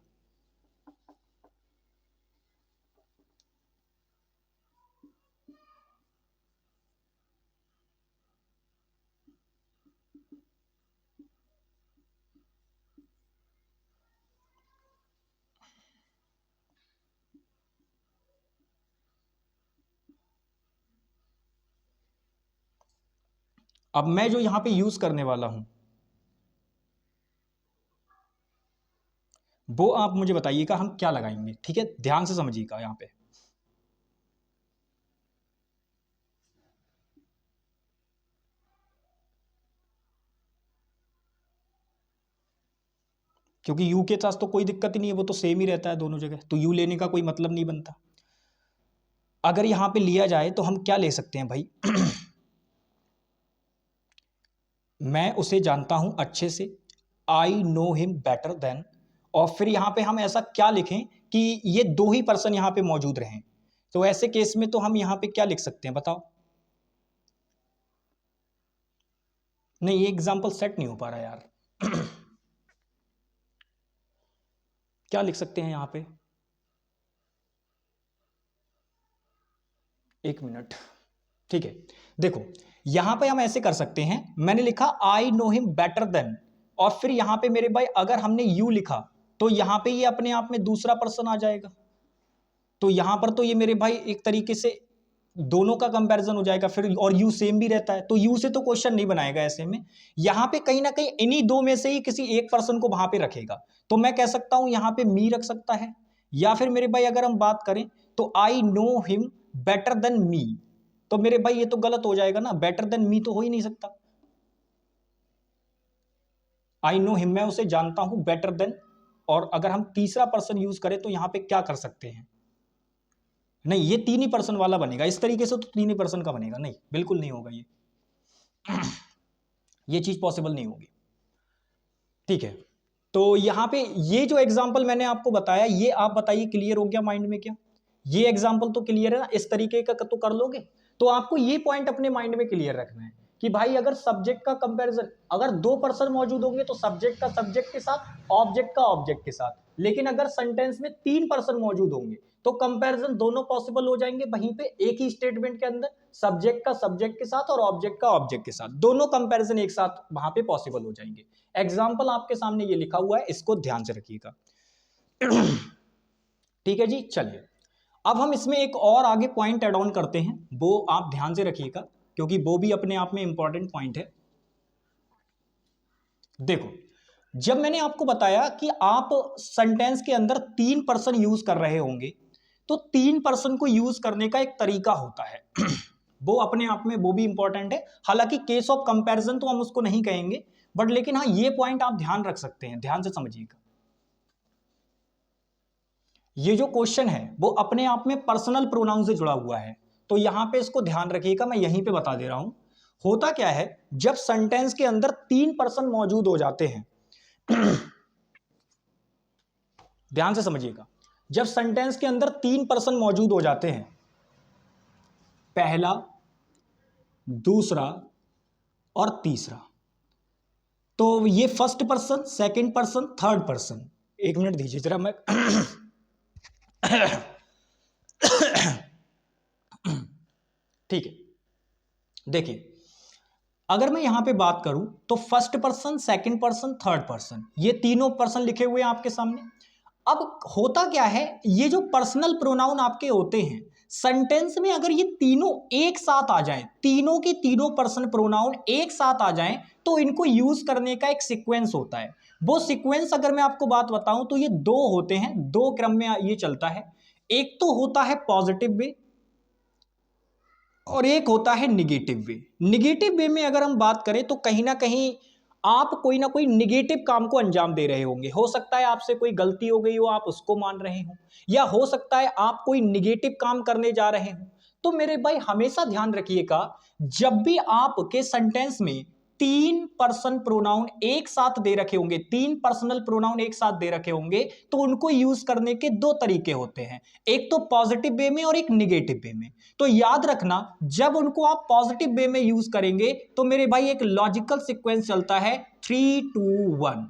अब मैं जो यहां पे यूज करने वाला हूं वो आप मुझे बताइएगा हम क्या लगाएंगे, ठीक है, ध्यान से समझिएगा यहां पे। क्योंकि यू के साथ तो कोई दिक्कत ही नहीं है, वो तो सेम ही रहता है दोनों जगह, तो यू लेने का कोई मतलब नहीं बनता। अगर यहां पे लिया जाए तो हम क्या ले सकते हैं भाई मैं उसे जानता हूं अच्छे से, I know him better than, और फिर यहां पे हम ऐसा क्या लिखें कि ये 2 ही पर्सन यहां पे मौजूद रहें। तो ऐसे केस में तो हम यहां पे क्या लिख सकते हैं बताओ। नहीं, ये एग्जांपल सेट नहीं हो पा रहा यार क्या लिख सकते हैं यहां पे, एक मिनट, ठीक है। देखो यहां पे हम ऐसे कर सकते हैं, मैंने लिखा I know him better than, और फिर यहां पे मेरे भाई अगर हमने यू लिखा तो यहां पे ये अपने आप में दूसरा पर्सन आ जाएगा, तो यहां पर तो ये मेरे भाई एक तरीके से दोनों का कंपैरिजन हो जाएगा फिर, और यू सेम भी रहता है तो यू से तो क्वेश्चन नहीं बनाएगा ऐसे में। यहां पे कहीं ना कहीं इन्हीं दो में से ही किसी एक पर्सन को वहां पे रखेगा, तो मैं कह सकता हूं यहां पे मी रख सकता है, या फिर मेरे भाई अगर हम बात करें तो I know him better than me, तो मेरे भाई ये तो गलत हो जाएगा ना, बेटर देन मी तो हो ही नहीं सकता। आई नो हिम मैं उसे जानता हूं बेटर देन, और अगर हम तीसरा पर्सन यूज करें तो यहां पे क्या कर सकते हैं, नहीं ये तीन ही पर्सन वाला बनेगा, इस तरीके से तो तीन ही पर्सन का बनेगा, नहीं बिल्कुल नहीं होगा ये चीज पॉसिबल नहीं होगी। ठीक है, तो यहां पे ये जो एग्जांपल मैंने आपको बताया, ये आप बताइए क्लियर हो गया माइंड में क्या? ये एग्जांपल तो क्लियर है ना, इस तरीके का तो कर लोगे। तो आपको ये पॉइंट अपने माइंड में क्लियर रखना है कि भाई अगर सब्जेक्ट का कंपैरिजन, अगर दो पर्सन मौजूद होंगे तो सब्जेक्ट का सब्जेक्ट के साथ, ऑब्जेक्ट का ऑब्जेक्ट के साथ, लेकिन अगर सेंटेंस में तीन पर्सन मौजूद होंगे तो कंपैरिजन दोनों पॉसिबल हो जाएंगे वहीं पे एक ही स्टेटमेंट के अंदर, सब्जेक्ट का सब्जेक्ट के साथ और ऑब्जेक्ट का ऑब्जेक्ट के साथ, दोनों कंपैरिजन एक साथ वहां पे पॉसिबल हो जाएंगे। एग्जाम्पल आपके सामने ये लिखा हुआ है, इसको ध्यान से रखिएगा। ठीक है जी, चलिए अब हम इसमें एक और आगे पॉइंट एड ऑन करते हैं, वो आप ध्यान से रखिएगा क्योंकि वो भी अपने आप में इंपॉर्टेंट पॉइंट है। देखो, जब मैंने आपको बताया कि आप सेंटेंस के अंदर तीन पर्सन यूज कर रहे होंगे, तो तीन पर्सन को यूज करने का एक तरीका होता है वो अपने आप में वो भी इंपॉर्टेंट है, हालांकि केस ऑफ कंपैरिजन तो हम उसको नहीं कहेंगे, बट लेकिन हाँ ये पॉइंट आप ध्यान रख सकते हैं, ध्यान से समझिएगा। ये जो क्वेश्चन है वो अपने आप में पर्सनल प्रोनाउन से जुड़ा हुआ है, तो यहां पे इसको ध्यान रखिएगा, मैं यहीं पे बता दे रहा हूं। होता क्या है, जब सेंटेंस के अंदर तीन पर्सन मौजूद हो जाते हैं ध्यान से समझिएगा, जब सेंटेंस के अंदर तीन पर्सन मौजूद हो जाते हैं, पहला, दूसरा और तीसरा, तो ये first person, second person, third person, एक मिनट दीजिए जरा मैं ठीक है, देखिए अगर मैं यहां पे बात करूं तो first person, second person, third person, ये तीनों पर्सन लिखे हुए हैं आपके सामने। अब होता क्या है, ये जो पर्सनल प्रोनाउन आपके होते हैं सेंटेंस में, अगर ये तीनों एक साथ आ जाएं, तीनों के तीनों पर्सन प्रोनाउन एक साथ आ जाएं, तो इनको यूज करने का एक सीक्वेंस होता है। वो सीक्वेंस अगर मैं आपको बात बताऊं तो ये दो होते हैं, दो क्रम में ये चलता है। एक तो होता है पॉजिटिव वे और एक होता है निगेटिव वे। निगेटिव वे में अगर हम बात करें तो कहीं ना कहीं आप कोई ना कोई निगेटिव काम को अंजाम दे रहे होंगे, हो सकता है आपसे कोई गलती हो गई हो, आप उसको मान रहे हो, या हो सकता है आप कोई निगेटिव काम करने जा रहे हो। तो मेरे भाई हमेशा ध्यान रखिएगा, जब भी आपके सेंटेंस में तीन पर्सन प्रोनाउन एक साथ दे रखे होंगे, तीन पर्सनल प्रोनाउन एक साथ दे रखे होंगे, तो उनको यूज करने के दो तरीके होते हैं, एक तो पॉजिटिव वे में और एक निगेटिव वे में। तो याद रखना, जब उनको आप पॉजिटिव वे में यूज करेंगे तो मेरे भाई एक लॉजिकल सीक्वेंस चलता है 3, 2, 1,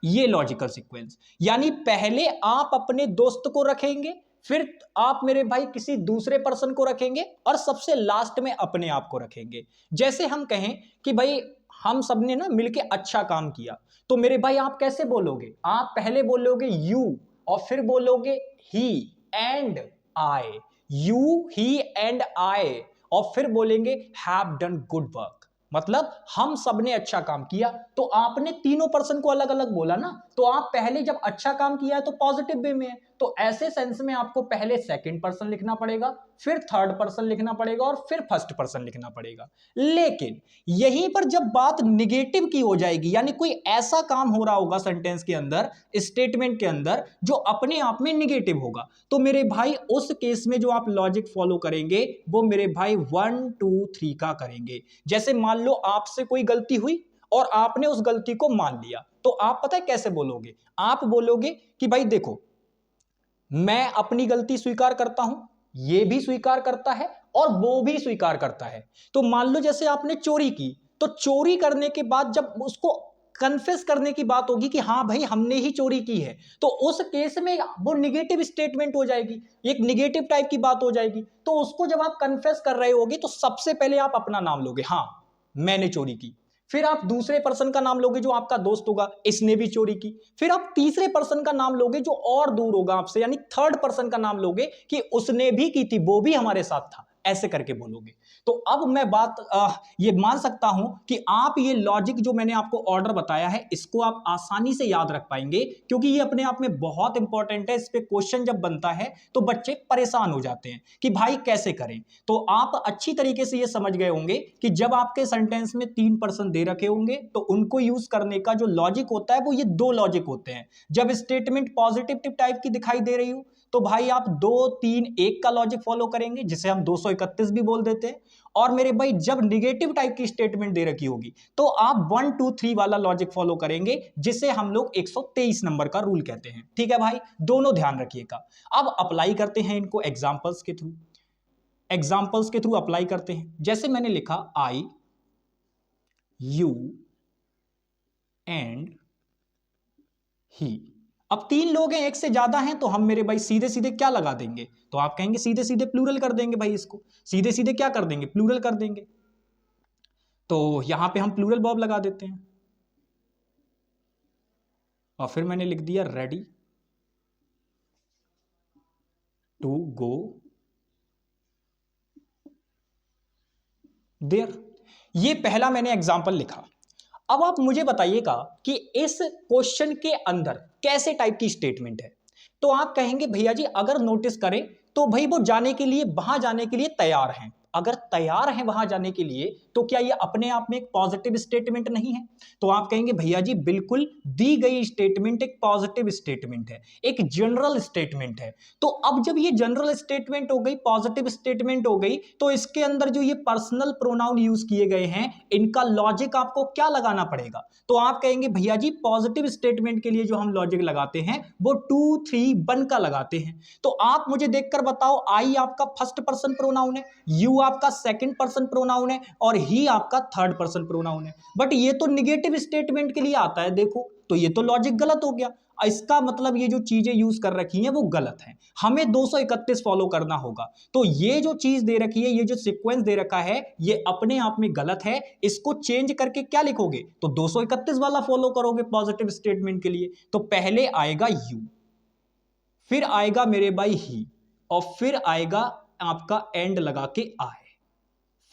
ये लॉजिकल सीक्वेंस, यानी पहले आप अपने दोस्त को रखेंगे, फिर आप मेरे भाई किसी दूसरे पर्सन को रखेंगे, और सबसे लास्ट में अपने आप को रखेंगे। जैसे हम कहें कि भाई हम सबने ना मिलके अच्छा काम किया, तो मेरे भाई आप कैसे बोलोगे, आप पहले बोलोगे यू और फिर बोलोगे he and I, you he and I, और फिर बोलेंगे हैव डन गुड वर्क, मतलब हम सबने अच्छा काम किया। तो आपने तीनों पर्सन को अलग अलग बोला ना, तो आप पहले जब अच्छा काम किया है तो पॉजिटिव वे में है, तो ऐसे सेंस में आपको पहले सेकंड पर्सन लिखना पड़ेगा, फिर थर्ड पर्सन लिखना पड़ेगा और फिर फर्स्ट पर्सन लिखना पड़ेगा। लेकिन यहीं पर जब बात निगेटिव की हो जाएगी, यानी कोई ऐसा काम हो रहा होगा सेंटेंस के अंदर, स्टेटमेंट के अंदर, जो अपने आप में निगेटिव होगा, तो मेरे भाई उस केस में जो आप लॉजिक फॉलो करेंगे वो मेरे भाई 1, 2, 3 का करेंगे। जैसे मान लो आपसे कोई गलती हुई और आपने उस गलती को मान लिया, तो आप पता है कैसे बोलोगे, आप बोलोगे कि भाई देखो मैं अपनी गलती स्वीकार करता हूं, ये भी स्वीकार करता है और वो भी स्वीकार करता है। तो मान लो जैसे आपने चोरी की, तो चोरी करने के बाद जब उसको कन्फेस करने की बात होगी कि हाँ भाई हमने ही चोरी की है, तो उस केस में वो निगेटिव स्टेटमेंट हो जाएगी, एक निगेटिव टाइप की बात हो जाएगी। तो उसको जब आप कन्फेस कर रहे होगे तो सबसे पहले आप अपना नाम लोगे, हाँ मैंने चोरी की। फिर आप दूसरे पर्सन का नाम लोगे जो आपका दोस्त होगा, इसने भी चोरी की। फिर आप तीसरे पर्सन का नाम लोगे जो और दूर होगा आपसे, यानी थर्ड पर्सन का नाम लोगे कि उसने भी की थी, वो भी हमारे साथ था, ऐसे करके बोलोगे। तो अब मैं बात ये मान सकता हूं कि आप ये लॉजिक जो मैंने आपको ऑर्डर बताया है इसको आप आसानी से याद रख पाएंगे, क्योंकि ये अपने आप में बहुत इंपॉर्टेंट है। इस पे क्वेश्चन जब बनता है तो बच्चे परेशान हो जाते हैं कि भाई कैसे करें। तो आप अच्छी तरीके से ये समझ गए होंगे कि जब आपके सेंटेंस में 3% दे रखे होंगे तो उनको यूज करने का जो लॉजिक होता है वो ये 2 लॉजिक होते हैं। जब स्टेटमेंट पॉजिटिव टाइप की दिखाई दे रही हो तो भाई आप 2 3 1 का लॉजिक फॉलो करेंगे, जिसे हम 231 भी बोल देते हैं। और मेरे भाई जब निगेटिव टाइप की स्टेटमेंट दे रखी होगी तो आप 1 2 3 वाला लॉजिक फॉलो करेंगे, जिसे हम लोग 123 नंबर का रूल कहते हैं। ठीक है भाई, दोनों ध्यान रखिएगा। अब अप्लाई करते हैं इनको एग्जांपल्स के थ्रू, एग्जांपल्स के थ्रू अप्लाई करते हैं। जैसे मैंने लिखा आई, यू एंड ही। अब 3 लोग हैं, एक से ज्यादा हैं, तो हम मेरे भाई सीधे सीधे क्या लगा देंगे, तो आप कहेंगे सीधे सीधे प्लूरल कर देंगे भाई, इसको सीधे सीधे क्या कर देंगे, प्लूरल कर देंगे। तो यहां पे हम प्लूरल बॉब लगा देते हैं और फिर मैंने लिख दिया रेडी टू गो देयर। ये पहला मैंने एग्जांपल लिखा। अब आप मुझे बताइएगा कि इस क्वेश्चन के अंदर कैसे टाइप की स्टेटमेंट है। तो आप कहेंगे भैया जी अगर नोटिस करें तो भाई वो जाने के लिए, वहां जाने के लिए तैयार हैं। अगर तैयार हैं वहां जाने के लिए तो क्या ये अपने आप में एक पॉजिटिव स्टेटमेंट नहीं है? तो आप कहेंगे भैया जी बिल्कुल, दी गई स्टेटमेंट एक पॉजिटिव स्टेटमेंट है, एक जनरल स्टेटमेंट है। तो अब जब ये जनरल स्टेटमेंट हो गई, पॉजिटिव स्टेटमेंट हो गई, तो इसके अंदर जो ये पर्सनल प्रोनाउन यूज किए गए हैं इनका लॉजिक आपको क्या लगाना पड़ेगा? तो आप कहेंगे भैया जी पॉजिटिव स्टेटमेंट के लिए जो हम लॉजिक लगाते हैं वो 2 3 1 का लगाते हैं। तो आप मुझे देखकर बताओ, आई आपका फर्स्ट पर्सन प्रोनाउन है, यू आपका सेकंड पर्सन प्रोनाउन है और ही आपका थर्ड पर्सन प्रोनाउन है। बट ये तो निगेटिव स्टेटमेंट के लिए आता है, देखो तो ये तो लॉजिक गलत हो गया। इसका मतलब ये जो चीजें यूज कर रखी हैं वो गलत हैं, हमें 231 फॉलो करना होगा। तो ये जो चीज दे रखी है, ये जो सीक्वेंस दे रखा है, ये अपने आप में गलत है। इसको चेंज करके क्या लिखोगे, तो 231 वाला फॉलो करोगे पॉजिटिव स्टेटमेंट के लिए। तो पहले आएगा यू, फिर आएगा मेरे भाई ही, और फिर आएगा आपका एंड लगा के आए,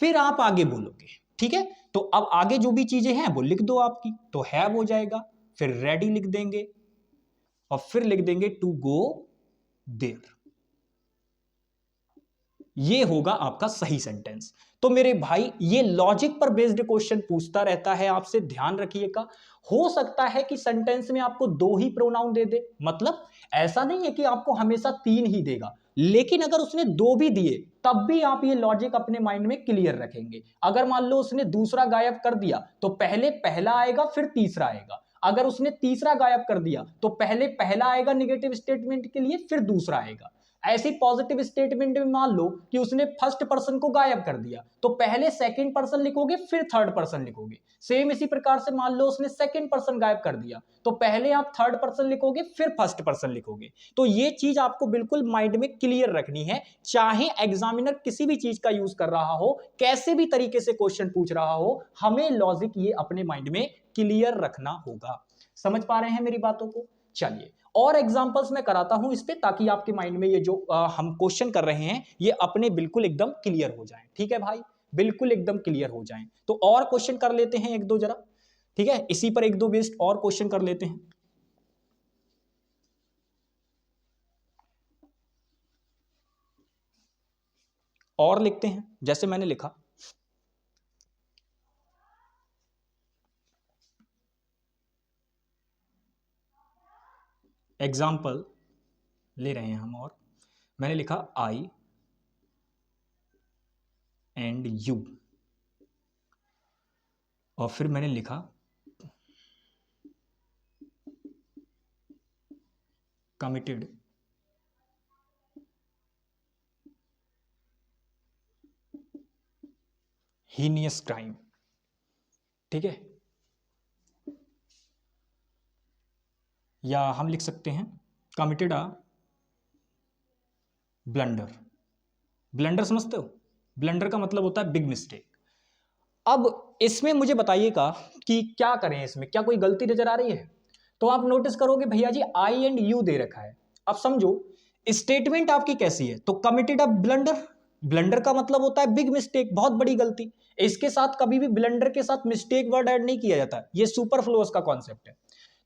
फिर आप आगे बोलोगे। ठीक है, तो अब आगे जो भी चीजें हैं वो लिख दो आपकी, तो हैव हो जाएगा, फिर रेडी लिख देंगे और फिर लिख देंगे टू गो देयर। ये होगा आपका सही सेंटेंस। तो मेरे भाई ये लॉजिक पर बेस्ड क्वेश्चन पूछता रहता है आपसे, ध्यान रखिएगा। हो सकता है कि सेंटेंस में आपको 2 ही प्रोनाउन दे दे, मतलब ऐसा नहीं है कि आपको हमेशा 3 ही देगा, लेकिन अगर उसने 2 भी दिए तब भी आप ये लॉजिक अपने माइंड में क्लियर रखेंगे। अगर मान लो उसने दूसरा गायब कर दिया तो पहले पहला आएगा फिर तीसरा आएगा। अगर उसने तीसरा गायब कर दिया तो पहले पहला आएगा निगेटिव स्टेटमेंट के लिए, फिर दूसरा आएगा। ऐसी पॉजिटिव स्टेटमेंट में मान लो कि उसने फर्स्ट पर्सन को गायब कर दिया तो पहले सेकंड पर्सन लिखोगे फिर थर्ड पर्सन लिखोगे। सेम इसी प्रकार से मान लो उसने सेकंड पर्सन गायब कर दिया तो पहले आप थर्ड पर्सन लिखोगे फिर फर्स्ट पर्सन लिखोगे। तो ये चीज आपको बिल्कुल माइंड में क्लियर रखनी है, चाहे एग्जामिनर किसी भी चीज का यूज कर रहा हो, कैसे भी तरीके से क्वेश्चन पूछ रहा हो, हमें लॉजिक ये अपने माइंड में क्लियर रखना होगा। समझ पा रहे हैं मेरी बातों को? चलिए और एग्जांपल्स मैं कराता हूं इस पे, ताकि आपके माइंड में ये जो हम क्वेश्चन कर रहे हैं ये अपने बिल्कुल एकदम क्लियर हो जाएं। ठीक है भाई, बिल्कुल एकदम क्लियर हो जाएं। तो और क्वेश्चन कर लेते हैं एक दो जरा, ठीक है, इसी पर एक दो बेस्ड और क्वेश्चन कर लेते हैं। और लिखते हैं, जैसे मैंने लिखा एग्जाम्पल ले रहे हैं हम, और मैंने लिखा आई एंड यू, और फिर मैंने लिखा कमिटेड हीनियस क्राइम। ठीक है, या हम लिख सकते हैं कमिटेड अ ब्लंडर। ब्लंडर समझते हो? ब्लंडर का मतलब होता है बिग मिस्टेक। अब इसमें मुझे बताइएगा कि क्या करें, इसमें क्या कोई गलती नजर आ रही है? तो आप नोटिस करोगे भैया जी आई एंड यू दे रखा है। अब समझो स्टेटमेंट आपकी कैसी है, तो कमिटेड अ ब्लंडर, ब्लंडर का मतलब होता है बिग मिस्टेक, बहुत बड़ी गलती। इसके साथ कभी भी ब्लंडर के साथ मिस्टेक वर्ड ऐड नहीं किया जाता, ये सुपरफ्लुअस का कॉन्सेप्ट है।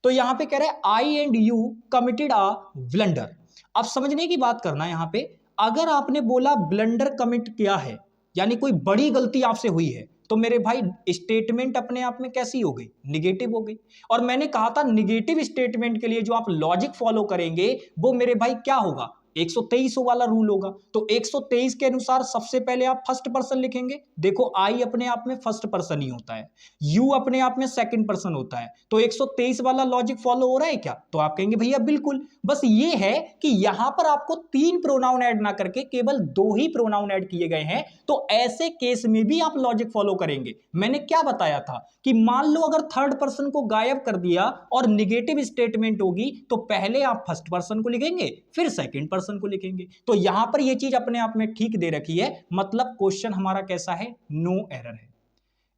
तो यहां पे कह रहा है I and you committed a blunder. अब समझने की बात करना यहां पे, अगर आपने बोला ब्लंडर कमिट किया है यानी कोई बड़ी गलती आपसे हुई है, तो मेरे भाई स्टेटमेंट अपने आप में कैसी हो गई? निगेटिव हो गई। और मैंने कहा था निगेटिव स्टेटमेंट के लिए जो आप लॉजिक फॉलो करेंगे वो मेरे भाई क्या होगा? 123 वाला रूल होगा। तो 123 के अनुसार सबसे पहले आप फर्स्ट पर्सन लिखेंगे। देखो आई अपने आप में फर्स्ट पर्सन ही होता है, यू अपने आप में सेकंड पर्सन होता है, तो 123 वाला लॉजिक फॉलो हो रहा है क्या? तो आप कहेंगे भैया बिल्कुल। बस ये है कि यहां पर आपको 3 प्रोनाउन ऐड ना करके केवल 2 ही प्रोनाउन ऐड किए गए हैं, तो ऐसे केस में भी आप लॉजिक फॉलो करेंगे। मैंने क्या बताया था कि मान लो अगर थर्ड पर्सन को गायब कर दिया और निगेटिव स्टेटमेंट होगी, तो पहले आप फर्स्ट पर्सन को लिखेंगे फिर सेकंड पर्सन को लिखेंगे। तो यहां पर यह चीज अपने आप में ठीक दे रखी है, मतलब क्वेश्चन हमारा कैसा है? नो एरर है,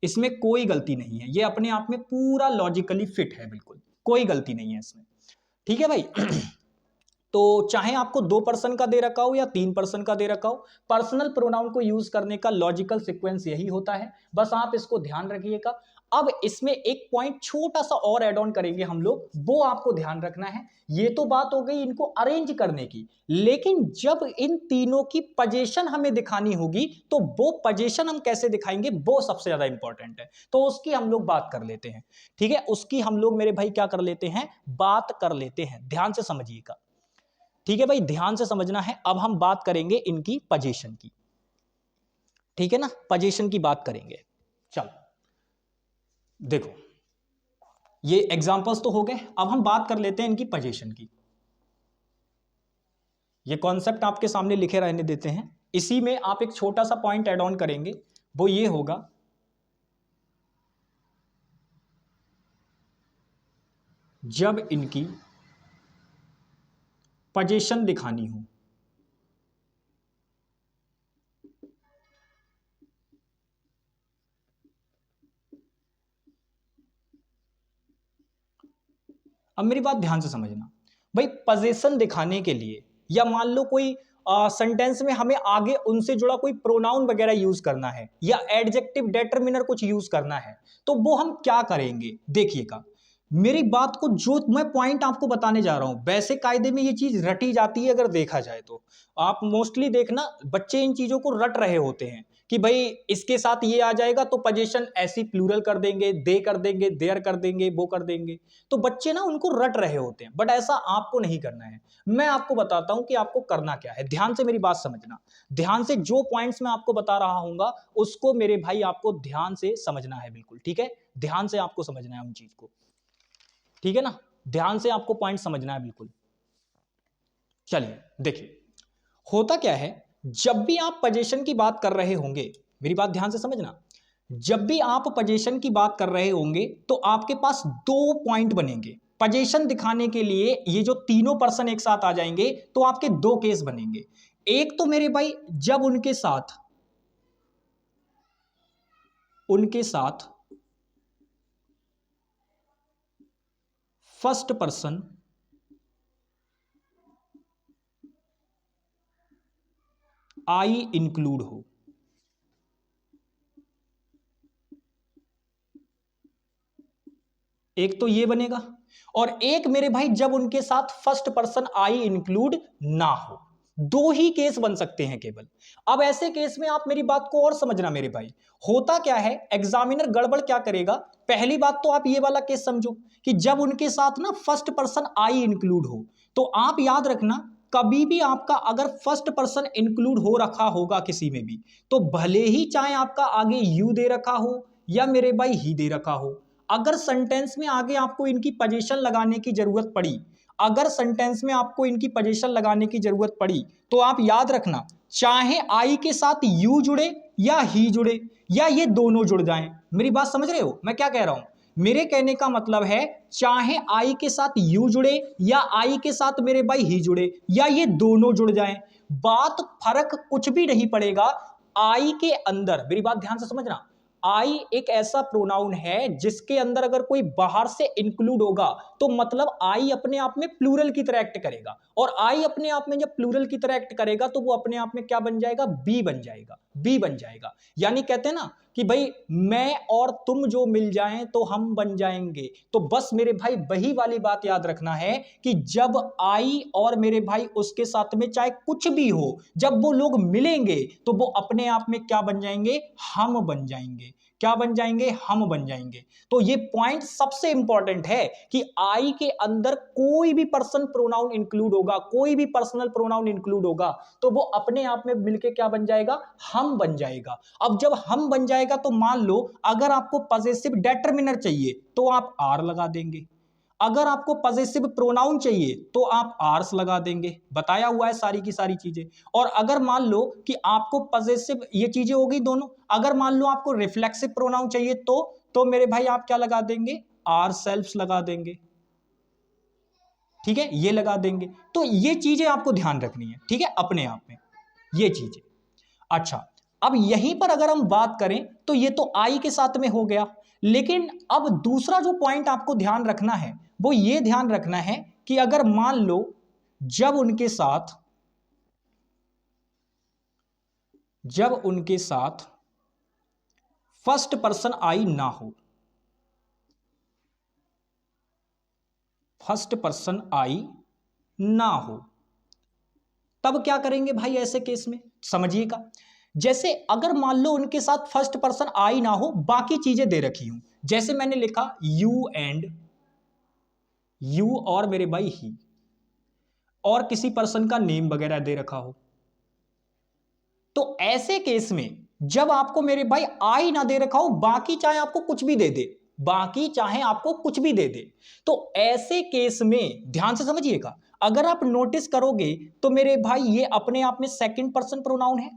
इसमें कोई गलती नहीं है, ये अपने आप में पूरा लॉजिकली फिट है, बिल्कुल कोई गलती नहीं है इसमें। ठीक है भाई। तो चाहे आपको 2 पर्सन का दे रखा हो या 3 पर्सन का दे रखा हो, पर्सनल प्रोनाउन को यूज करने का लॉजिकल सीक्वेंस यही होता है, बस आप इसको ध्यान रखिएगा। अब इसमें एक पॉइंट छोटा सा और ऐड ऑन करेंगे हम लोग, वो आपको ध्यान रखना है। ये तो बात हो गई इनको अरेंज करने की, लेकिन जब इन तीनों की पोजीशन हमें दिखानी होगी, तो वो पोजीशन हम कैसे दिखाएंगे वो सबसे ज्यादा इंपॉर्टेंट है। तो उसकी हम लोग बात कर लेते हैं। ठीक है, उसकी हम लोग मेरे भाई क्या कर लेते हैं? बात कर लेते हैं। ध्यान से समझिएगा। ठीक है भाई, ध्यान से समझना है। अब हम बात करेंगे इनकी पोजीशन की। ठीक है ना, पोजीशन की बात करेंगे। चलो देखो, ये एग्जांपल्स तो हो गए, अब हम बात कर लेते हैं इनकी पोजीशन की। ये कॉन्सेप्ट आपके सामने लिखे रहने देते हैं, इसी में आप एक छोटा सा पॉइंट ऐड ऑन करेंगे, वो ये होगा जब इनकी पोजीशन दिखानी हो। अब मेरी बात ध्यान से समझना भाई, पोजीशन दिखाने के लिए या मान लो कोई सेंटेंस में हमें आगे उनसे जुड़ा कोई प्रोनाउन वगैरह यूज करना है या एडजेक्टिव डेटरमिनर कुछ यूज करना है, तो वो हम क्या करेंगे? देखिएगा मेरी बात को, जो मैं पॉइंट आपको बताने जा रहा हूं, वैसे कायदे में ये चीज रटी जाती है अगर देखा जाए तो। आप मोस्टली देखना बच्चे इन चीजों को रट रहे होते हैं कि भाई इसके साथ ये आ जाएगा तो पोजीशन ऐसी प्लूरल कर देंगे, दे कर देंगे, देयर कर देंगे, वो कर देंगे। तो बच्चे ना उनको रट रहे होते हैं, बट ऐसा आपको नहीं करना है। मैं आपको बताता हूं कि आपको करना क्या है। ध्यान से मेरी बात समझना, ध्यान से जो पॉइंट्स मैं आपको बता रहा हूंगा उसको मेरे भाई आपको ध्यान से समझना है, बिल्कुल ठीक है। ध्यान से आपको समझना है उन चीज को, ठीक है ना, ध्यान से आपको पॉइंट समझना है बिल्कुल। चलिए देखिए, होता क्या है, जब भी आप पोजीशन की बात कर रहे होंगे, मेरी बात ध्यान से समझना, जब भी आप पोजीशन की बात कर रहे होंगे तो आपके पास 2 पॉइंट बनेंगे पोजीशन दिखाने के लिए। ये जो तीनों पर्सन एक साथ आ जाएंगे तो आपके 2 केस बनेंगे। एक तो मेरे भाई जब उनके साथ फर्स्ट पर्सन आई इंक्लूड हो। एक तो ये बनेगा, और एक मेरे भाई जब उनके साथ फर्स्ट पर्सन आई इंक्लूड ना हो। 2 ही केस बन सकते हैं केवल। अब ऐसे केस में आप मेरी बात को और समझना मेरे भाई, होता क्या है, एग्जामिनर गड़बड़ क्या करेगा। पहली बात तो आप ये वाला केस समझो कि जब उनके साथ ना फर्स्ट पर्सन आई इंक्लूड हो, तो आप याद रखना कभी भी आपका अगर फर्स्ट पर्सन इंक्लूड हो रखा होगा किसी में भी, तो भले ही चाहे आपका आगे यू दे रखा हो या मेरे भाई ही दे रखा हो, अगर सेंटेंस में आगे आपको इनकी पोजीशन लगाने की जरूरत पड़ी, अगर सेंटेंस में आपको इनकी पोजीशन लगाने की जरूरत पड़ी, तो आप याद रखना चाहे आई के साथ यू जुड़े या ही जुड़े या ये दोनों जुड़ जाएं। मेरी बात समझ रहे हो मैं क्या कह रहा हूं? मेरे कहने का मतलब है चाहे आई के साथ यू जुड़े या आई के साथ मेरे भाई ही जुड़े या ये दोनों जुड़ जाएं, बात फर्क कुछ भी नहीं पड़ेगा। आई के अंदर मेरी बात ध्यान से समझना, आई एक ऐसा प्रोनाउन है जिसके अंदर अगर कोई बाहर से इंक्लूड होगा तो मतलब आई अपने आप में प्लूरल की तरह एक्ट करेगा, और आई अपने आप में जब प्लूरल की तरह एक्ट करेगा तो वो अपने आप में क्या बन जाएगा, बी बन जाएगा, बी बन जाएगा। यानी कहते हैं ना कि भाई मैं और तुम जो मिल जाएं तो हम बन जाएंगे। तो बस मेरे भाई वही वाली बात याद रखना है कि जब आई और मेरे भाई उसके साथ में चाहे कुछ भी हो, जब वो लोग मिलेंगे तो वो अपने आप में क्या बन जाएंगे, हम बन जाएंगे। क्या बन जाएंगे, हम बन जाएंगे। तो ये पॉइंट सबसे इंपॉर्टेंट है कि आई के अंदर कोई भी पर्सन प्रोनाउन इंक्लूड होगा, कोई भी पर्सनल प्रोनाउन इंक्लूड होगा तो वो अपने आप में मिलके क्या बन जाएगा, हम बन जाएगा। अब जब हम बन जाएगा तो मान लो अगर आपको पजेसिव डेटरमिनर चाहिए तो आप आर लगा देंगे, अगर आपको पजेसिव प्रोनाउन चाहिए तो आप आर्स लगा देंगे, बताया हुआ है सारी की सारी चीजें। और अगर मान लो कि आपको पजेसिव, ये चीजें हो गई दोनों, अगर मान लो आपको रिफ्लेक्सिव प्रोनाउन चाहिए तो मेरे भाई आप क्या लगा देंगे, आर सेल्फ्स लगा देंगे, ठीक है, ये लगा देंगे। तो ये चीजें आपको ध्यान रखनी है, ठीक है, अपने आप में ये चीजें। अच्छा, अब यहीं पर अगर हम बात करें तो ये तो आई के साथ में हो गया, लेकिन अब दूसरा जो पॉइंट आपको ध्यान रखना है वो ये ध्यान रखना है कि अगर मान लो जब उनके साथ फर्स्ट पर्सन आई ना हो, फर्स्ट पर्सन आई ना हो, तब क्या करेंगे भाई ऐसे केस में, समझिएगा। जैसे अगर मान लो उनके साथ फर्स्ट पर्सन आई ना हो, बाकी चीजें दे रखी हूं, जैसे मैंने लिखा यू एंड यू और मेरे भाई ही, और किसी पर्सन का नेम वगैरह दे रखा हो, तो ऐसे केस में जब आपको मेरे भाई आई ना दे रखा हो, बाकी चाहे आपको कुछ भी दे दे, बाकी चाहे आपको कुछ भी दे दे, तो ऐसे केस में ध्यान से समझिएगा, अगर आप नोटिस करोगे तो मेरे भाई ये अपने आप में सेकंड पर्सन प्रोनाउन है,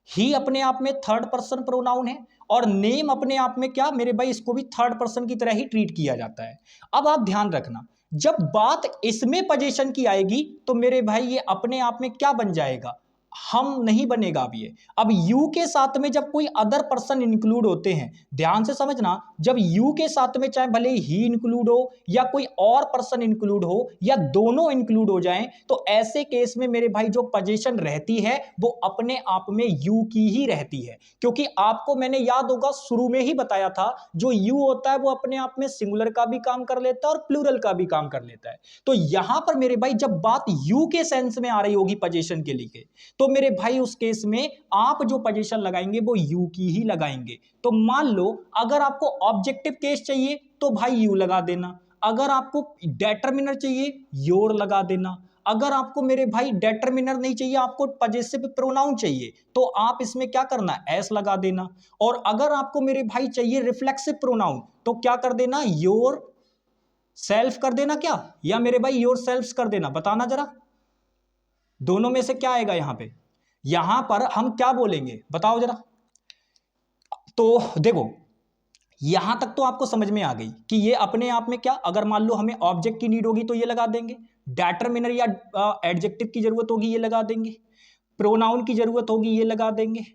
ही अपने आप में थर्ड पर्सन प्रोनाउन है, और नेम अपने आप में क्या मेरे भाई, इसको भी थर्ड पर्सन की तरह ही ट्रीट किया जाता है। अब आप ध्यान रखना, जब बात इसमें पोजीशन की आएगी तो मेरे भाई ये अपने आप में क्या बन जाएगा, हम नहीं बनेगा। अब ये अब यू के साथ में जब कोई अदर पर्सन इंक्लूड होते हैं, ध्यान से समझना, जब यू के साथ में चाहे भले ही इंक्लूड हो या कोई और पर्सन इंक्लूड हो या दोनों इंक्लूड हो जाएं, तो ऐसे केस में मेरे भाई जो पोजीशन रहती है वो अपने आप में यू की ही रहती है, क्योंकि आपको मैंने याद होगा शुरू में ही बताया था, जो यू होता है वो अपने आप में सिंगुलर का भी काम कर लेता है और प्लूरल का भी काम कर लेता है। तो यहां पर मेरे भाई जब बात यू के सेंस में आ रही होगी पोजीशन के लिए, तो मेरे भाई उस केस में आप जो पोजीशन लगाएंगे वो यू की ही लगाएंगे। तो मान लो अगर आपको ऑब्जेक्टिव केस चाहिए तो भाई यू लगा देना, अगर आपको डेटरमिनर चाहिए योर लगा देना, अगर आपको मेरे भाई डेटरमिनर नहीं चाहिए, आपको पजेसिव प्रोनाउन चाहिए, तो आप इसमें क्या करना, एस लगा देना, और अगर आपको मेरे भाई चाहिए रिफ्लेक्सिव प्रोनाउन तो क्या कर देना, योर सेल्फ कर देना क्या, या मेरे भाई योर सेल्फ कर देना, बताना जरा दोनों में से क्या आएगा। यहां पर हम क्या बोलेंगे बताओ जरा। तो देखो यहां तक तो आपको समझ में आ गई कि ये अपने आप में क्या, अगर मान लो हमें ऑब्जेक्ट की नीड होगी तो ये लगा देंगे, डेटरमिनर या एडजेक्टिव की जरूरत होगी ये लगा देंगे, प्रोनाउन की जरूरत होगी ये लगा देंगे,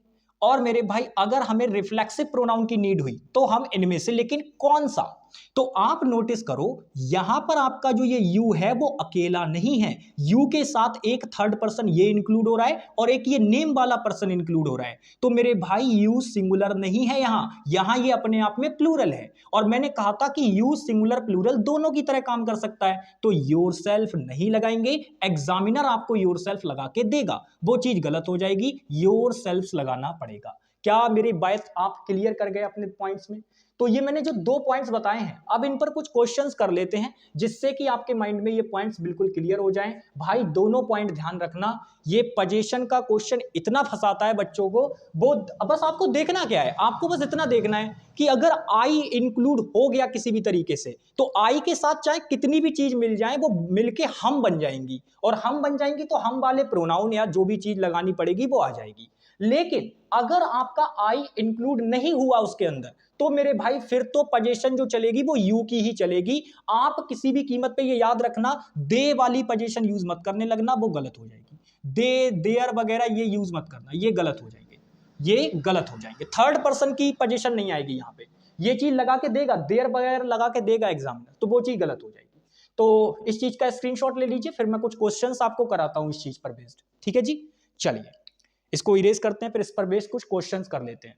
और मेरे भाई अगर हमें रिफ्लेक्सिव प्रोनाउन की नीड हुई तो हम इनमें से, लेकिन कौन सा। तो आप नोटिस करो यहां पर आपका जो ये यू है वो अकेला नहीं है, यू के साथ एक थर्ड पर्सन ये इंक्लूड हो रहा है और एक ये नेम वाला पर्सन इंक्लूड हो रहा है। तो मेरे भाई यू सिंगुलर नहीं है, यहां ये अपने आप में प्लूरल है, और मैंने कहा था कि यू सिंगुलर प्लूरल दोनों की तरह काम कर सकता है। तो योरसेल्फ नहीं लगाएंगे, एग्जामिनर आपको योरसेल्फ लगा के देगा, वो चीज गलत हो जाएगी, योरसेल्फ लगाना पड़ेगा। क्या मेरी बात आप क्लियर कर गए अपने पॉइंट्स में। तो ये मैंने जो 2 पॉइंट्स बताए हैं, अब इन पर कुछ क्वेश्चंस कर लेते हैं जिससे कि आपके माइंड में ये पॉइंट्स बिल्कुल क्लियर हो जाएं। भाई दोनों पॉइंट ध्यान रखना, ये पोजीशन का क्वेश्चन इतना फंसाता है बच्चों को, वो बस आपको देखना क्या है, आपको बस इतना देखना है कि अगर आई इंक्लूड हो गया किसी भी तरीके से, तो आई के साथ चाहे कितनी भी चीज मिल जाए वो मिलके हम बन जाएंगी, और हम बन जाएंगी तो हम वाले प्रोनाउन या जो भी चीज लगानी पड़ेगी वो आ जाएगी। लेकिन अगर आपका आई इंक्लूड नहीं हुआ उसके अंदर तो मेरे भाई फिर तो पोजीशन जो चलेगी वो यू की ही चलेगी। आप किसी भी कीमत पे ये याद रखना, दे वाली पोजीशन यूज मत करने लगना, वो गलत हो जाएगी। दे, देयर वगैरह ये यूज मत करना, ये गलत हो जाएंगे, ये गलत हो जाएंगे। थर्ड पर्सन की पोजीशन नहीं आएगी यहाँ पे। ये चीज लगा के देगा, देयर वगैरह लगा के देगा एग्जामिनर, तो वो चीज गलत हो जाएगी। तो इस चीज का स्क्रीनशॉट ले लीजिए, फिर मैं कुछ क्वेश्चंस आपको कराता हूं इस चीज पर बेस्ड। ठीक है जी, चलिए इसको इरेज करते हैं, फिर इस पर बेस्ड कुछ क्वेश्चंस कर लेते हैं।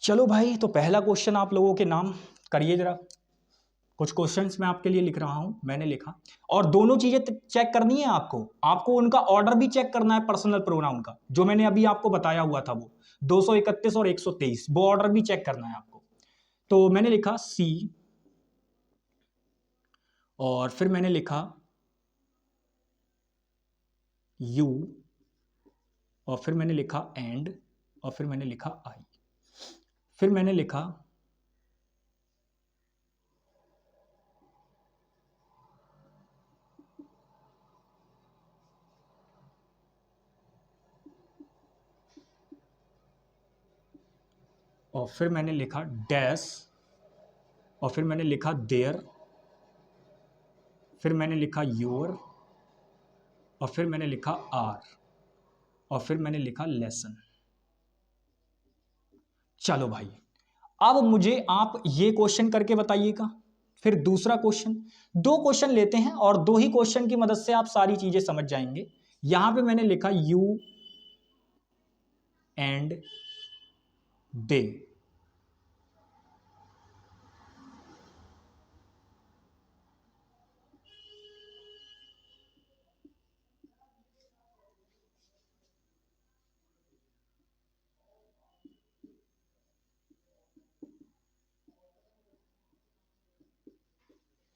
चलो भाई, तो पहला क्वेश्चन आप लोगों के नाम करिए जरा। कुछ क्वेश्चंस मैं आपके लिए लिख रहा हूं, मैंने लिखा, और दोनों चीजें चेक करनी है आपको। आपको उनका ऑर्डर भी चेक करना है पर्सनल प्रोनाउन का, जो मैंने अभी आपको बताया हुआ था वो 231 और 123, वो ऑर्डर भी चेक करना है आपको। तो मैंने लिखा सी, और फिर मैंने लिखा यू, और फिर मैंने लिखा एंड, और फिर मैंने लिखा आई, फिर मैंने लिखा और फिर मैंने लिखा डैश, और फिर मैंने लिखा देयर, फिर मैंने लिखा योर, और फिर मैंने लिखा आर, और फिर मैंने लिखा लेसन। चलो भाई, अब मुझे आप ये क्वेश्चन करके बताइएगा, फिर दूसरा क्वेश्चन। दो क्वेश्चन लेते हैं और दो ही क्वेश्चन की मदद से आप सारी चीजें समझ जाएंगे। यहां पे मैंने लिखा यू एंड दे।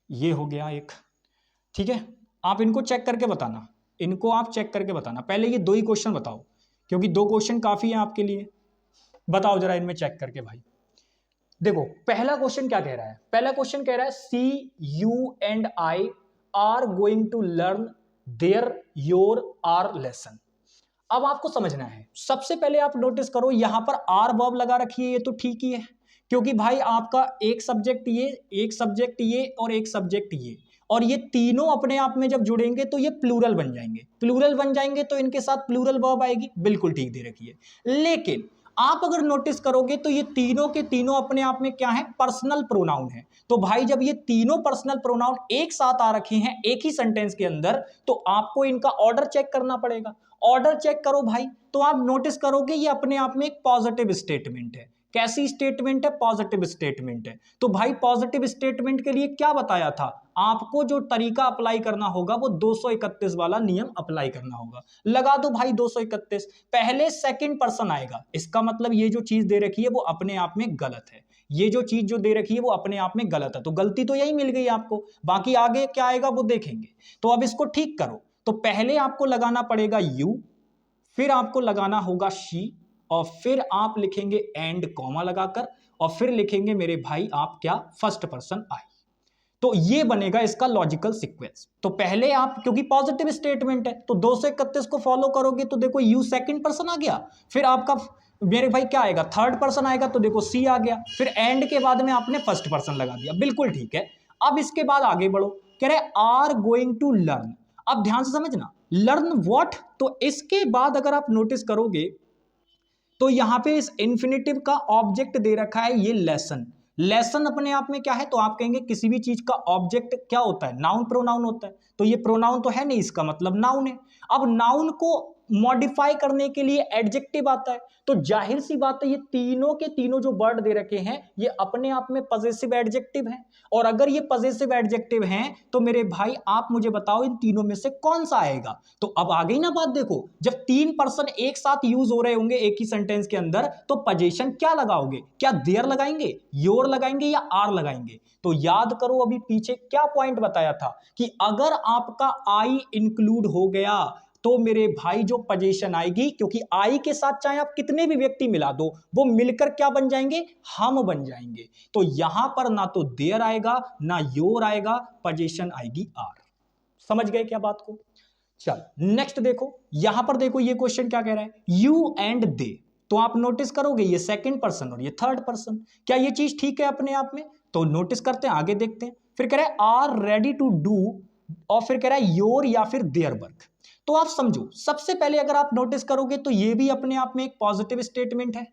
ये हो गया एक, ठीक है। आप इनको चेक करके बताना, इनको आप चेक करके बताना। पहले ये दो ही क्वेश्चन बताओ, क्योंकि दो क्वेश्चन काफी हैं आपके लिए। बताओ जरा इनमें चेक करके भाई। देखो पहला क्वेश्चन क्या कह रहा है, पहला क्वेश्चन कह रहा है she you and I are going to learn their your our lesson. अब आपको समझना है, सबसे पहले आप नोटिस करो यहां पर आर वर्ब लगा रखी है, ये तो ठीक ही है, क्योंकि भाई आपका एक सब्जेक्ट ये, एक सब्जेक्ट ये और एक सब्जेक्ट ये, और ये तीनों अपने आप में जब जुड़ेंगे तो ये प्लूरल बन जाएंगे। प्लूरल बन जाएंगे तो इनके साथ प्लूरल वर्ब आएगी, बिल्कुल ठीक दे रखी है। लेकिन आप अगर नोटिस करोगे तो ये तीनों के तीनों अपने आप में क्या है, पर्सनल प्रोनाउन है। तो भाई जब ये तीनों पर्सनल प्रोनाउन एक साथ आ रखे हैं एक ही सेंटेंस के अंदर, तो आपको इनका ऑर्डर चेक करना पड़ेगा। ऑर्डर चेक करो भाई, तो आप नोटिस करोगे ये अपने आप में एक पॉजिटिव स्टेटमेंट है। कैसी स्टेटमेंट है, पॉजिटिव स्टेटमेंट है। तो भाई पॉजिटिव स्टेटमेंट के लिए क्या बताया था, आपको जो तरीका अप्लाई करना होगा वो 231 वाला नियम अप्लाई करना होगा। लगा दो भाई 231, पहले सेकंड पर्सन आएगा, इसका मतलब ये जो चीज दे रखी है वो अपने आप में गलत है। ये जो चीज जो दे रखी है वो अपने आप में गलत है, तो गलती तो यही मिल गई आपको, बाकी आगे क्या आएगा वो देखेंगे। तो अब इसको ठीक करो। तो पहले आपको लगाना पड़ेगा यू, फिर आपको लगाना होगा शी, और फिर आप लिखेंगे एंड कॉमा लगाकर, और फिर लिखेंगे मेरे भाई आप क्या, फर्स्ट पर्सन आई। तो ये बनेगा इसका लॉजिकल सीक्वेंस। तो पहले आप, क्योंकि पॉजिटिव स्टेटमेंट है तो 231 को फॉलो करोगे तो देखो यू सेकंड पर्सन आ गया, फिर आपका मेरे भाई क्या आएगा, थर्ड पर्सन आएगा, तो देखो सी आ गया, फिर एंड के बाद में आपने फर्स्ट पर्सन लगा दिया, बिल्कुल ठीक है। अब इसके बाद आगे बढ़ो, कह रहे आर गोइंग टू लर्न। अब ध्यान से समझना, लर्न व्हाट, तो इसके बाद अगर आप नोटिस करोगे तो यहां पे इस इंफिनिटिव का ऑब्जेक्ट दे रखा है ये लेसन। लेसन अपने आप में क्या है, तो आप कहेंगे किसी भी चीज का ऑब्जेक्ट क्या होता है, नाउन प्रोनाउन होता है, तो ये प्रोनाउन तो है नहीं, इसका मतलब नाउन है। अब नाउन को मॉडिफाई करने के लिए एडजेक्टिव आता है। तो जाहिर सी बात है ये तीनों के तीनों जो वर्ड दे रखे हैं ये अपने आप में पजेसिव एडजेक्टिव हैं, और अगर ये पजेसिव एडजेक्टिव हैं तो मेरे भाई आप मुझे बताओ इन तीनों में से कौन सा आएगा। तो अब आ गई ना बात, देखो जब 3 पर्सन एक साथ यूज हो रहे होंगे एक ही सेंटेंस के अंदर तो पोजीशन क्या लगाओगे, क्या देयर लगाएंगे, योर लगाएंगे या आर लगाएंगे। तो याद करो अभी पीछे क्या पॉइंट बताया था कि अगर आपका आई इंक्लूड हो गया तो मेरे भाई जो पोजीशन आएगी, क्योंकि आई के साथ चाहे आप कितने भी व्यक्ति मिला दो वो मिलकर क्या बन जाएंगे, हम बन जाएंगे। तो यहां पर ना तो देयर आएगा ना योर आएगा, पोजीशन आएगी आर। समझ गए क्या बात को। चल नेक्स्ट देखो, यहां पर देखो ये क्वेश्चन क्या कह रहा है, यू एंड दे। तो आप नोटिस करोगे ये सेकंड पर्सन और ये थर्ड पर्सन, क्या ये चीज ठीक है अपने आप में। तो नोटिस करते हैं, आगे देखते हैं। फिर कह रहा है आर रेडी टू डू, और फिर कह रहा है योर या फिर देयर वर्क। तो आप समझो सबसे पहले अगर आप नोटिस करोगे तो ये भी अपने आप में एक पॉजिटिव स्टेटमेंट है,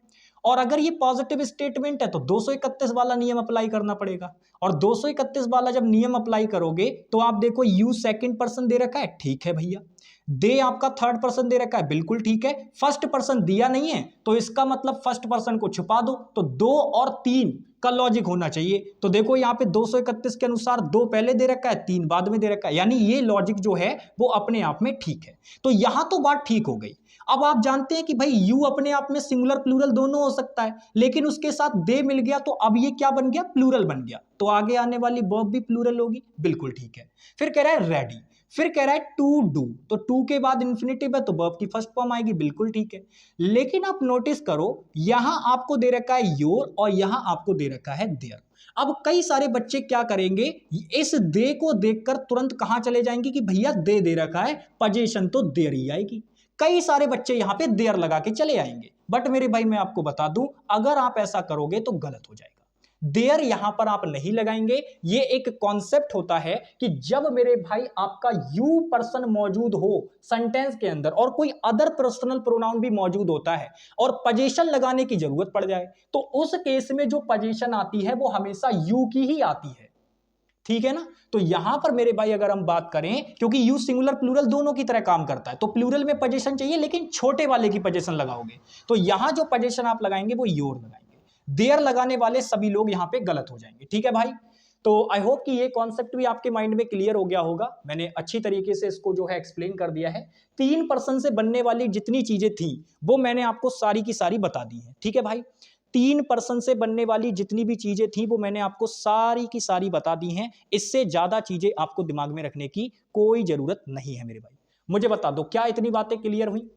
और अगर ये पॉजिटिव स्टेटमेंट है तो 231 वाला नियम अप्लाई करना पड़ेगा, और 231 वाला जब नियम अप्लाई करोगे तो आप देखो यू सेकंड पर्सन दे रखा है, ठीक है भैया, दे आपका थर्ड पर्सन दे रखा है, बिल्कुल ठीक है, फर्स्ट पर्सन दिया नहीं है तो इसका मतलब फर्स्ट पर्सन को छुपा दो, तो 2 और 3 का लॉजिक होना चाहिए। तो देखो यहाँ पे 231 के अनुसार 2 पहले दे रखा है 3 बाद में दे रखा है, यानी ये लॉजिक जो है वो अपने आप में ठीक है। तो यहां तो बात ठीक हो गई। अब आप जानते हैं कि भाई यू अपने आप में सिंगुलर प्लूरल दोनों हो सकता है, लेकिन उसके साथ दे मिल गया तो अब ये क्या बन गया, प्लूरल बन गया, तो आगे आने वाली वर्ब भी प्लूरल होगी, बिल्कुल ठीक है। फिर कह रहा है रेडी, फिर कह रहा है टू डू, तो टू के बाद इंफिनिटिव है तो वर्ब की फर्स्ट फॉर्म आएगी, बिल्कुल ठीक है। लेकिन आप नोटिस करो यहां आपको दे रखा है योर और यहां आपको दे रखा है देयर। अब कई सारे बच्चे क्या करेंगे, इस दे को देखकर तुरंत कहां चले जाएंगे कि भैया दे रखा है, पोजीशन तो देयर ही आएगी। कई सारे बच्चे यहां पे देयर लगा के चले आएंगे, बट मेरे भाई मैं आपको बता दूं अगर आप ऐसा करोगे तो गलत हो जाएगा। देयर यहां पर आप नहीं लगाएंगे। ये एक कॉन्सेप्ट होता है कि जब मेरे भाई आपका यू पर्सन मौजूद हो सेंटेंस के अंदर और कोई अदर पर्सनल प्रोनाउन भी मौजूद होता है और पोजीशन लगाने की जरूरत पड़ जाए तो उस केस में जो पोजीशन आती है वो हमेशा यू की ही आती है, ठीक है ना। तो यहां पर मेरे भाई अगर हम बात करें, क्योंकि यू सिंगुलर प्लूरल दोनों की तरह काम करता है, तो प्लूरल में पोजीशन चाहिए लेकिन छोटे वाले की पोजीशन लगाओगे, तो यहां जो पोजीशन आप लगाएंगे वो योर लगाएंगे। देयर लगाने वाले सभी लोग यहां पे गलत हो जाएंगे, ठीक है भाई। तो आई होप कि ये कॉन्सेप्ट भी आपके माइंड में क्लियर हो गया होगा। मैंने अच्छी तरीके से इसको जो है एक्सप्लेन कर दिया है। 3 पर्सन से बनने वाली जितनी चीजें थी वो मैंने आपको सारी की सारी बता दी है, ठीक है भाई। 3 पर्सन से बनने वाली जितनी भी चीजें थी वो मैंने आपको सारी की सारी बता दी हैं। इससे ज्यादा चीजें आपको दिमाग में रखने की कोई जरूरत नहीं है मेरे भाई। मुझे बता दो क्या इतनी बातें क्लियर हुई।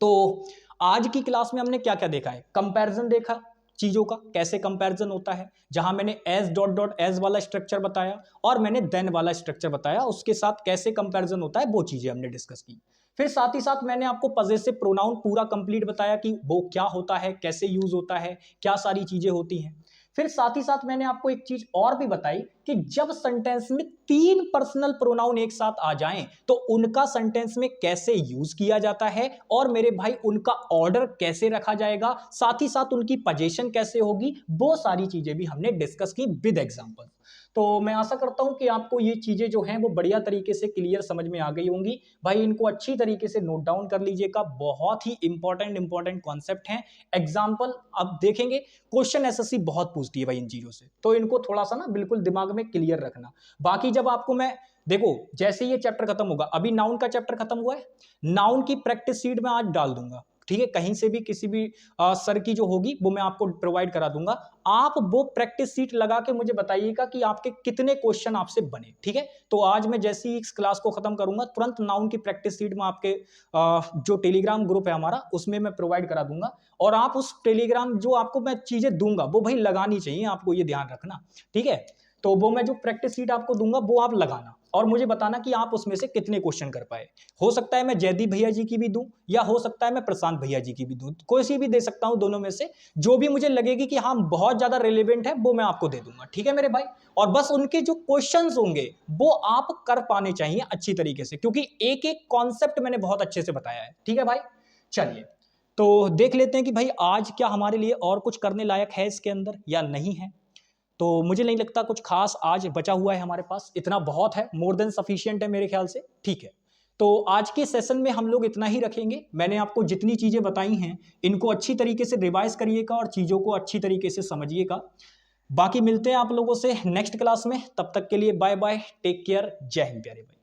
तो आज की क्लास में हमने क्या क्या देखा है, कंपैरिजन देखा चीजों का, कैसे कंपैरिजन होता है, जहां मैंने एज डॉट डॉट एज वाला स्ट्रक्चर बताया और मैंने देन वाला स्ट्रक्चर बताया, उसके साथ कैसे कंपैरिजन होता है वो चीजें हमने डिस्कस की। फिर साथ ही साथ मैंने आपको पजेसिव प्रोनाउन पूरा कंप्लीट बताया कि वो क्या होता है, कैसे यूज होता है, क्या सारी चीजें होती हैं। फिर साथ ही साथ मैंने आपको एक चीज और भी बताई कि जब सेंटेंस में 3 पर्सनल प्रोनाउन एक साथ आ जाएं तो उनका सेंटेंस में कैसे यूज किया जाता है और मेरे भाई उनका ऑर्डर कैसे रखा जाएगा, साथ ही साथ उनकी पोजीशन कैसे होगी, वो सारी चीजें भी हमने डिस्कस की विद एग्जांपल। तो मैं आशा करता हूं कि आपको ये चीजें जो हैं वो बढ़िया तरीके से क्लियर समझ में आ गई होंगी। भाई इनको अच्छी तरीके से नोट डाउन कर लीजिएगा, बहुत ही इंपॉर्टेंट कॉन्सेप्ट हैं। एग्जाम्पल अब देखेंगे, क्वेश्चन एसएससी बहुत पूछती है भाई इन चीजों से, तो इनको थोड़ा सा ना बिल्कुल दिमाग में क्लियर रखना। बाकी जब आपको मैं देखो जैसे ये चैप्टर खत्म होगा, अभी नाउन का चैप्टर खत्म हुआ है, नाउन की प्रैक्टिस शीट में आज डाल दूंगा, ठीक है, कहीं से भी किसी भी सर की जो होगी वो मैं आपको प्रोवाइड करा दूंगा। आप वो प्रैक्टिस शीट लगा के मुझे बताइएगा कि आपके कितने क्वेश्चन आपसे बने, ठीक है। तो आज मैं जैसे ही इस क्लास को खत्म करूंगा तुरंत नाउन की प्रैक्टिस शीट में आपके जो टेलीग्राम ग्रुप है हमारा उसमें मैं प्रोवाइड करा दूंगा, और आप उस टेलीग्राम जो आपको मैं चीजें दूंगा वो भाई लगानी चाहिए, आपको ये ध्यान रखना, ठीक है। तो वो मैं जो प्रैक्टिस शीट आपको दूंगा वो आप लगाना और मुझे बताना कि आप उसमें से कितने क्वेश्चन कर पाए। हो सकता है मैं जयदीप भैया जी की भी दूं या हो सकता है मैं प्रशांत भैया जी की भी दूं, कोई सी भी दे सकता हूं, दोनों में से जो भी मुझे लगेगी कि हाँ बहुत ज्यादा रिलेवेंट है वो मैं आपको दे दूंगा, ठीक है मेरे भाई। और बस उनके जो क्वेश्चंस होंगे वो आप कर पाने चाहिए अच्छी तरीके से, क्योंकि एक एक कॉन्सेप्ट मैंने बहुत अच्छे से बताया है, ठीक है भाई। चलिए तो देख लेते हैं कि भाई आज क्या हमारे लिए और कुछ करने लायक है इसके अंदर या नहीं है। तो मुझे नहीं लगता कुछ खास आज बचा हुआ है हमारे पास, इतना बहुत है, मोर देन सफिशिएंट है मेरे ख्याल से, ठीक है। तो आज के सेशन में हम लोग इतना ही रखेंगे। मैंने आपको जितनी चीज़ें बताई हैं इनको अच्छी तरीके से रिवाइज करिएगा और चीज़ों को अच्छी तरीके से समझिएगा। बाकी मिलते हैं आप लोगों से नेक्स्ट क्लास में, तब तक के लिए बाय बाय, टेक केयर, जय हिंद प्यारे भाई।